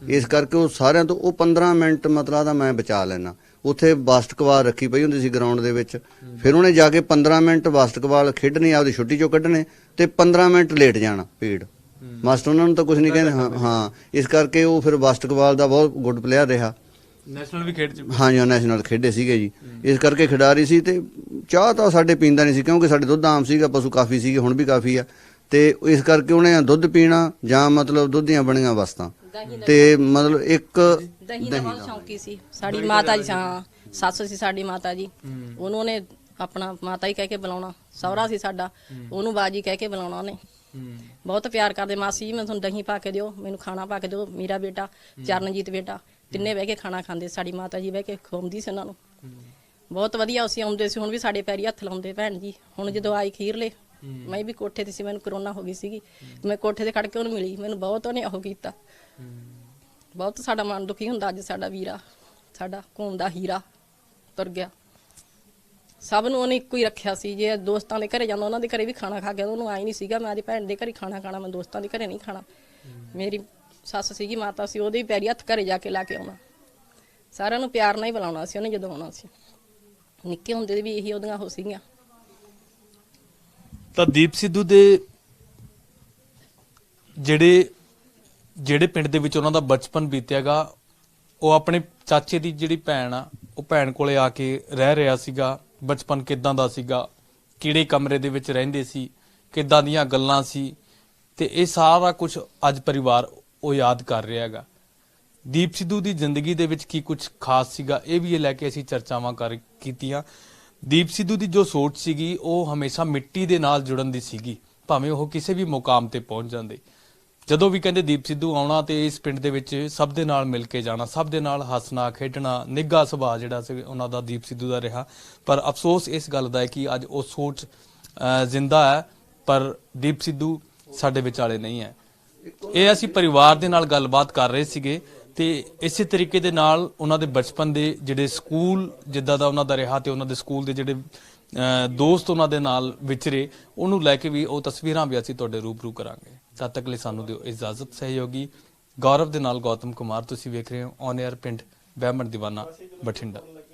[SPEAKER 5] ਇਸ ਕਰਕੇ ਉਹ ਸਾਰਿਆਂ ਤੋਂ, ਉਹ 15 ਮਿੰਟ ਮਤਲਬ ਦਾ ਮੈਂ ਬਚਾ ਲੈਣਾ। ਉੱਥੇ ਬਾਸਕਟਬਾਲ ਰੱਖੀ ਪਈ ਹੁੰਦੀ ਸੀ ਗਰਾਊਂਡ ਦੇ ਵਿੱਚ, ਫਿਰ ਉਹਨੇ ਜਾ ਕੇ 15 ਮਿੰਟ ਬਾਸਕਟਬਾਲ ਖੇਡਣੀ, ਆਪਦੀ ਛੁੱਟੀ 'ਚੋਂ ਕੱਢਣੇ ਤੇ 15 ਮਿੰਟ ਲੇਟ ਜਾਣਾ ਪੀੜ। ਮਾਸਟਰ ਉਹਨਾਂ ਨੂੰ ਤਾਂ ਕੁਝ ਨਹੀਂ ਕਹਿੰਦੇ। ਹਾਂ, ਇਸ ਕਰਕੇ ਉਹ ਫਿਰ ਬਾਸਕਟਬਾਲ ਦਾ ਬਹੁਤ ਗੁੱਡ ਪਲੇਅਰ ਰਿਹਾ।
[SPEAKER 1] ਨੈਸ਼ਨਲ ਵੀ ਖੇਡ ਚੁੱਕੇ।
[SPEAKER 5] ਹਾਂਜੀ, ਨੈਸ਼ਨਲ ਖੇਡੇ ਸੀਗੇ ਜੀ। ਇਸ ਕਰਕੇ ਖਿਡਾਰੀ ਸੀ। ਤੇ ਚਾਹ ਤਾਂ ਸਾਡੇ ਪੀਂਦਾ ਨਹੀਂ ਸੀ, ਕਿਉਂਕਿ ਸਾਡੇ ਦੁੱਧ ਆਮ ਸੀਗਾ, ਪਸ਼ੂ ਕਾਫੀ ਸੀਗੇ, ਹੁਣ ਵੀ ਕਾਫੀ ਆ। ਤੇ ਇਸ ਕਰਕੇ ਉਹਨੇ ਦੁੱਧ ਪੀਣਾ ਜਾਂ ਮਤਲਬ ਦੁੱਧ ਦੀਆਂ ਬਣੀਆਂ ਵਸਤਾਂ ਤੇ ਮਤਲਬ ਇੱਕ
[SPEAKER 6] ਦਹੀਂ ਦਾ ਬਹੁਤ ਸ਼ੌਂਕੀ ਸੀ। ਸਾਡੀ ਮਾਤਾ ਜੀ, ਹਾਂ ਸੱਸ ਸੀ ਸਾਡੀ ਮਾਤਾ ਜੀ, ਉਹਨੂੰ ਉਹਨੇ ਆਪਣਾ ਮਾਤਾ ਹੀ ਕਹਿ ਕੇ ਬੁਲਾਉਣਾ। ਸਹੁਰਾ ਸੀ ਸਾਡਾ, ਉਹਨੂੰ ਬਾਜੀ ਕਹਿ ਕੇ ਬੁਲਾਉਣਾ ਉਹਨੇ। ਬਹੁਤ ਪਿਆਰ ਕਰਦੇ। ਮਾਸੀ ਜੀ ਮੈਂ ਤੁਹਾਨੂੰ ਦਹੀਂ ਪਾ ਕੇ ਦਿਓ, ਮੈਨੂੰ ਖਾਣਾ ਪਾ ਕੇ ਦਿਓ, ਮੇਰਾ ਬੇਟਾ ਚਰਨਜੀਤ ਬੇਟਾ, ਤਿੰਨੇ ਬਹਿ ਕੇ ਖਾਣਾ ਖਾਂਦੇ। ਸਾਡੀ ਮਾਤਾ ਜੀ ਬਹਿ ਕੇ ਖਵਾਉਂਦੀ ਸੀ ਉਹਨਾਂ ਨੂੰ। ਬਹੁਤ ਵਧੀਆ ਅਸੀਂ ਆਉਂਦੇ ਸੀ, ਹੁਣ ਵੀ ਸਾਡੇ ਪੈਰੀ ਹੱਥ ਲਾਉਂਦੇ ਭੈਣ ਜੀ। ਹੁਣ ਜਦੋਂ ਆਈ ਖੀਰਲੇ, ਮੈਂ ਵੀ ਕੋਠੇ ਤੇ ਸੀ, ਮੈਨੂੰ ਕਰੋਨਾ ਹੋ ਗਈ ਸੀਗੀ, ਮੈਂ ਕੋਠੇ ਤੇ ਖੜ ਕੇ ਉਹਨੂੰ ਮਿਲੀ, ਮੈਨੂੰ ਬਹੁਤ ਉਹਨੇ ਉਹ ਕੀਤਾ। ਬਹੁਤ ਸਾਡਾ ਮਨ ਦੁਖੀ ਹੁੰਦਾ, ਅੱਜ ਸਾਡਾ ਵੀਰਾ, ਸਾਡਾ ਕੌਮ ਦਾ ਹੀਰਾ ਤੁਰ ਗਿਆ। ਸਭ ਨੂੰ ਉਹਨੇ ਇੱਕੋ ਹੀ ਰੱਖਿਆ ਸੀ। ਜੇ ਦੋਸਤਾਂ ਦੇ ਘਰੇ ਜਾਂਦਾ, ਉਹਨਾਂ ਦੇ ਘਰੇ ਵੀ ਖਾਣਾ ਖਾ ਗਿਆ, ਉਹਨੂੰ ਆਈ ਨਹੀਂ ਸੀਗਾ ਮੈਂ ਆਪਣੀ ਭੈਣ ਦੇ ਘਰੇ ਖਾਣਾ ਖਾਣਾ, ਮੈਂ ਦੋਸਤਾਂ ਦੇ ਘਰੇ ਨਹੀਂ ਖਾਣਾ। ਮੇਰੀ ਸੱਸ ਸੀਗੀ, ਮਾਤਾ ਸੀ, ਉਹਦੇ ਵੀ ਪੈਰੀ ਹੱਥ ਘਰੇ ਜਾ ਕੇ ਲਾ ਕੇ ਆਉਣਾ। ਸਾਰਿਆਂ ਨੂੰ ਪਿਆਰ ਨਾਲ ਹੀ ਬੁਲਾਉਣਾ ਸੀ ਉਹਨੇ ਜਦੋਂ ਆਉਣਾ ਸੀ। ਨਿੱਕੇ ਹੁੰਦੇ ਵੀ ਇਹੀ ਉਹਦੀਆਂ ਹੋ ਸੀਗੀਆਂ।
[SPEAKER 1] ਤਾਂ ਦੀਪ ਸਿੱਧੂ ਦੇ ਜਿਹੜੇ ਪਿੰਡ ਦੇ ਵਿੱਚ ਉਹਨਾਂ ਦਾ ਬਚਪਨ ਬੀਤਿਆਗਾ, ਉਹ ਆਪਣੇ ਚਾਚੇ ਦੀ ਜਿਹੜੀ ਭੈਣ ਆ, ਉਹ ਭੈਣ ਕੋਲੇ ਆ ਕੇ ਰਹਿ ਰਿਹਾ ਸੀਗਾ। ਬਚਪਨ ਕਿੱਦਾਂ ਦਾ ਸੀਗਾ, ਕਿਹੜੇ ਕਮਰੇ ਦੇ ਵਿੱਚ ਰਹਿੰਦੇ ਸੀ, ਕਿੱਦਾਂ ਦੀਆਂ ਗੱਲਾਂ ਸੀ, ਤੇ ਇਹ ਸਾਰਾ ਕੁਝ ਅੱਜ ਪਰਿਵਾਰ ਉਹ ਯਾਦ ਕਰ ਰਿਹਾ ਹੈਗਾ। ਦੀਪ ਸਿੱਧੂ ਦੀ ਜ਼ਿੰਦਗੀ ਦੇ ਵਿੱਚ ਕੀ ਕੁਝ ਖਾਸ ਸੀਗਾ, ਇਹ ਵੀ ਇਹ ਲੈ ਕੇ ਅਸੀਂ ਚਰਚਾਵਾਂ ਕੀਤੀਆਂ। ਦੀਪ ਸਿੱਧੂ ਦੀ ਜੋ ਸੋਚ ਸੀਗੀ, ਉਹ ਹਮੇਸ਼ਾ ਮਿੱਟੀ ਦੇ ਨਾਲ ਜੁੜਨ ਦੀ ਸੀਗੀ, ਭਾਵੇਂ ਉਹ ਕਿਸੇ ਵੀ ਮੁਕਾਮ ਤੇ ਪਹੁੰਚ ਜਾਂਦੇ। ਜਦੋਂ ਵੀ ਕਹਿੰਦੇ ਦੀਪ ਸਿੱਧੂ ਆਉਣਾ ਤੇ ਇਸ ਪਿੰਡ ਦੇ ਵਿੱਚ ਸਭ ਦੇ ਨਾਲ ਮਿਲ ਕੇ ਜਾਣਾ, ਸਭ ਦੇ ਨਾਲ ਹੱਸਣਾ ਖੇਡਣਾ, ਨਿੱਘਾ ਸੁਭਾਅ ਜਿਹੜਾ ਸੀ ਉਹਨਾਂ ਦਾ ਦੀਪ ਸਿੱਧੂ ਦਾ ਰਿਹਾ। ਪਰ ਅਫਸੋਸ ਇਸ ਗੱਲ ਦਾ ਹੈ ਕਿ ਅੱਜ ਉਹ ਸੋਚ ਜ਼ਿੰਦਾ ਹੈ, ਪਰ ਦੀਪ ਸਿੱਧੂ ਸਾਡੇ ਵਿਚਾਲੇ ਨਹੀਂ ਹੈ। ਇਹ ਅਸੀਂ ਪਰਿਵਾਰ ਦੇ ਨਾਲ ਗੱਲਬਾਤ ਕਰ ਰਹੇ ਸੀਗੇ ਤੇ ਇਸੇ ਤਰੀਕੇ ਦੇ ਨਾਲ ਉਹਨਾਂ ਦੇ ਬਚਪਨ ਦੇ ਜਿਹੜੇ ਸਕੂਲ ਜਿੱਦਾਂ ਦਾ ਉਹਨਾਂ ਦਾ ਰਿਹਾ ਤੇ ਉਹਨਾਂ ਦੇ ਸਕੂਲ ਦੇ ਜਿਹੜੇ ਦੋਸਤ ਉਹਨਾਂ ਦੇ ਨਾਲ ਵਿਚਰੇ, ਉਹਨੂੰ ਲੈ ਕੇ ਵੀ ਉਹ ਤਸਵੀਰਾਂ ਵੀ ਅਸੀਂ ਤੁਹਾਡੇ ਰੂਬਰੂ ਕਰਾਂਗੇ। ਤਦ ਤੱਕ ਲਈ ਸਾਨੂੰ ਦਿਓ ਇਜਾਜ਼ਤ। ਸਹਿਯੋਗੀ ਗੌਰਵ ਦੇ ਨਾਲ ਗੌਤਮ ਕੁਮਾਰ, ਤੁਸੀਂ ਵੇਖ ਰਹੇ ਹੋ ਔਨ 에ਅਰ ਪਿੰਡ ਬਹਿਮਣ ਦੀਵਾਨਾ ਬਠਿੰਡਾ।